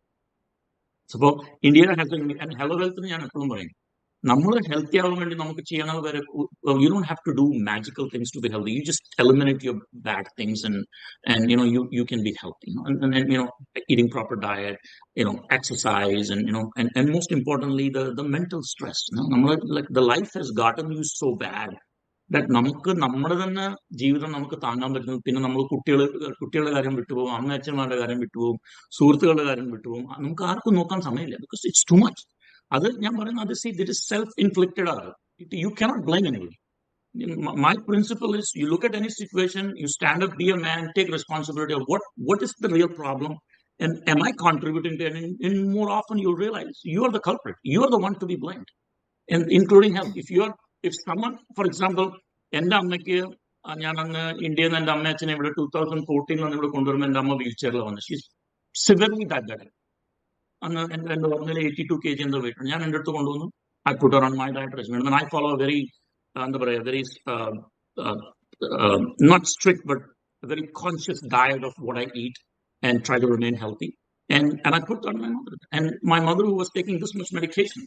So India has and Hello Health ഞാൻ എപ്പോഴും പറയും, നമ്മൾ healthy ആവാൻ വേണ്ടി നമുക്ക് ചെയ്യാനുള്ള വരെ you don't have to do magical things to be healthy. You just eliminate your bad things and you can be healthy. And eating proper diet, exercise, and most importantly the mental stress. Like the life has gotten you so bad that നമുക്ക് നമ്മുടെ തന്നെ ജീവിതം നമുക്ക് താങ്ങാൻ പറ്റുന്നത്. പിന്നെ നമ്മൾ കുട്ടികളുടെ കാര്യം വിട്ടുപോകും, അമ്മയച്ഛന്മാരുടെ കാര്യം വിട്ടുപോകും, സുഹൃത്തുക്കളുടെ കാര്യം വിട്ടുപോകും. നമുക്ക് ആർക്കും നോക്കാൻ സമയമില്ല, ബിക്കോസ് ഇറ്റ്സ് ടു മച്ച്. അത് ഞാൻ പറയുന്നത് ദിറ്റ് ഇസ് സെൽഫ് ഇൻഫ്ലിക്റ്റഡ് ആണ്. You cannot blame anybody. My principle is, you look at any situation, you stand up, be a man, take responsibility of what is the real problem, and am I contributing to it? And more often you'll realize you are the culprit. You are the one to be blamed, and including health. If someone, for example, എൻ്റെ അമ്മയ്ക്ക് ഞാൻ അന്ന് ഇന്ത്യയിൽ നിന്ന് എൻ്റെ അമ്മയച്ഛനെ ഇവിടെ 2014 ഇവിടെ കൊണ്ടുവരുമ്പോൾ എൻ്റെ അമ്മ വീൽ ചെയറിൽ വന്നു. She severely diabetic. അന്ന് എൻ്റെ ഓർമ്മയിൽ 82 kg എന്തോ വെയിറ്റ്. ഞാൻ എൻ്റെ അടുത്ത് കൊണ്ടുവന്നു. I put her on my diet regimen. And I follow a very, very not strict, but a very conscious diet of what I eat and try to remain healthy. And I put on my mother. And my mother, who was taking this much medication,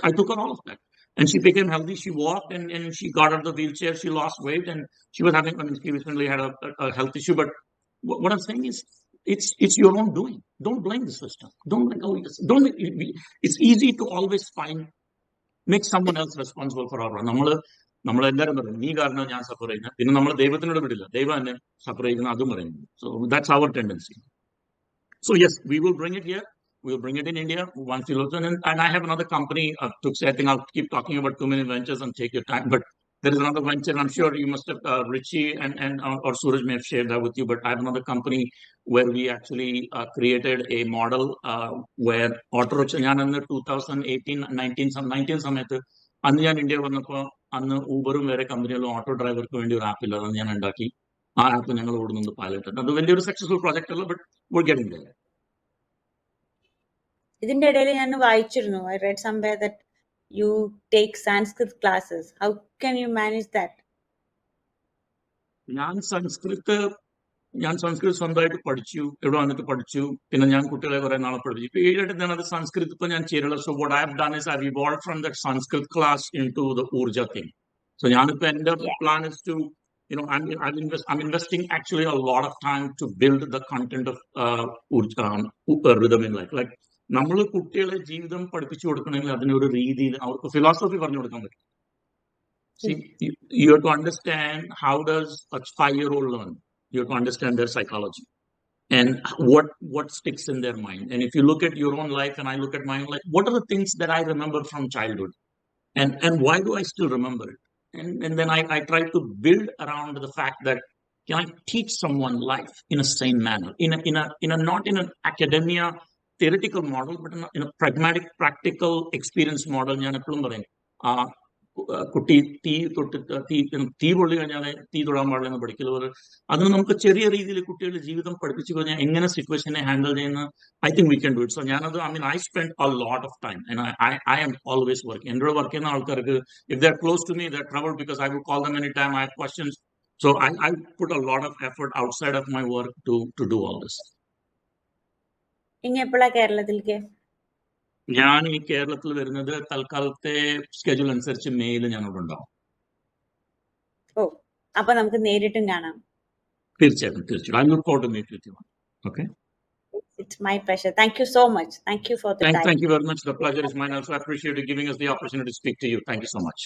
I took her all of that. And she became healthy. She walked and she got out of the wheelchair. She lost weight, and she was having, she recently had a health issue. But what I'm saying is, it's your own doing. Don't blame the system. It's easy to always make someone else responsible for our problem. നമ്മളെല്ലാവരും പറയും നീ കാരണം ഞാൻ സഫർ ചെയ്യുന്നത്, പിന്നെ നമ്മൾ ദൈവത്തിനോട് വിടില്ല, ദൈവം എന്നെ സഫർ ചെയ്യുന്നത് അതും പറയുന്നു. So that's our tendency. So yes, we will bring it here. We will bring it in India once you look. And I have another company. I think I'll keep talking about too many ventures and take your time. But there is another venture. I'm sure you must have Richie and or Suraj may have shared that with you. But I have another company where we actually created a model where auto rickshaw. ഞാൻ അന്ന് 2018-19 സമയത്ത് അന്ന് ഞാൻ India വന്നപ്പോൾ അന്ന് ഊബറും വേറെ കമ്പനികളും auto ഡ്രൈവർക്ക് വേണ്ടി ഒരു ആപ്പ് ഇല്ല, അന്ന് ഞാൻ ഉണ്ടാക്കി. ആ ആപ്പ് ഞങ്ങൾ ഓടുന്നുണ്ട് പൈലറ്റ്. അത് വലിയൊരു സക്സസ്ഫുൾ പ്രോജക്റ്റ് അല്ല, ബട്ട് we're getting there. ഇതിന്റെ ഇടയിൽ ഞാൻ വായിച്ചിരുന്നു, I read somewhere that you take Sanskrit classes. How can you manage that? ഞാൻ സംസ്കൃത് സ്വന്തമായിട്ട് പഠിച്ചു, ഇവിടെ വന്നിട്ട് പഠിച്ചു. പിന്നെ ഞാൻ കുട്ടികളെ കുറെ നാളെ പഠിച്ചു. ഇപ്പൊ ഈയിടെ ഞാൻ അത് സംസ്കൃത് ഇപ്പൊ ഞാൻ ചെയ്യലുള്ള. So what I have done is I have evolved from that Sanskrit class into the urja thing. സോ ഞാനിപ്പോ എന്റെ plan is to I'm investing actually a lot of time to build the content of rhythm in life. Like നമ്മൾ കുട്ടികളെ ജീവിതം പഠിപ്പിച്ചു കൊടുക്കണമെങ്കിൽ അതിനൊരു രീതിയിൽ അവർക്ക് ഫിലോസഫി പറഞ്ഞു കൊടുക്കാൻ പറ്റും. See, you have to understand how does a 5-year-old learn. You have to understand their psychology and what sticks in their mind. And if you look at your own life and I look at my own life, what are the things that I remember from childhood, and why do I still remember it? And then I try to build around the fact that can I teach someone life in a sane manner, in a not in an academia theoretical model, but in a pragmatic practical experience model. ഞാൻ എപ്പോഴും പറയും കുട്ടി തീ പൊള്ളി കഴിഞ്ഞാൽ തീ തൊടാൻ പാടില്ലെന്ന് പഠിക്കലുപോലെ അതിന് നമുക്ക് ചെറിയ രീതിയിൽ കുട്ടികളുടെ ജീവിതം പഠിപ്പിച്ചു കഴിഞ്ഞാൽ എങ്ങനെ സിറ്റുവേഷനെ ഹാൻഡിൽ ചെയ്യുന്ന I think we can do it. So ഞാനത് I spend a lot of time and I am always working. എന്നോട് വർക്ക് ചെയ്യുന്ന ആൾക്കാർക്ക് if they are close to me they are troubled because I would call them any time I have questions. So I put a lot of effort outside of my work to do all this. ഇനി എപ്പോഴാ കേരളത്തിലേക്ക്? ഞാൻ ഈ കേരളത്തിൽ വരുന്നത് തൽക്കാലത്തെ schedule അനുസരിച്ച് mail ഞാനിവിടെ ഉണ്ടാവും. ഓ, അപ്പൊ നമുക്ക് നേരിട്ടും കാണാം. തീർച്ചയായിട്ടും. I look forward to meet with you. Okay. It's my pleasure. Thank you so much. Thank you for the time. Thank you very much. The pleasure is mine. Also, I appreciate you giving us the opportunity to speak to you. Thank you so much.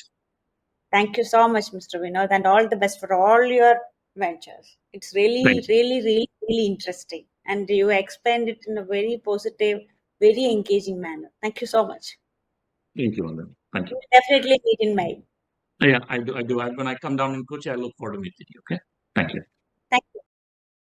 Thank you so much, Mr. Vinod, and all the best for all your ventures. It's really interesting, and you explained it in a very positive, very engaging manner. Thank you so much. Thank you, Anand. Thank you. We'll definitely meet in May. Yeah, I do. When I come down in Kochi, I look forward to meeting you. Okay. Thank you.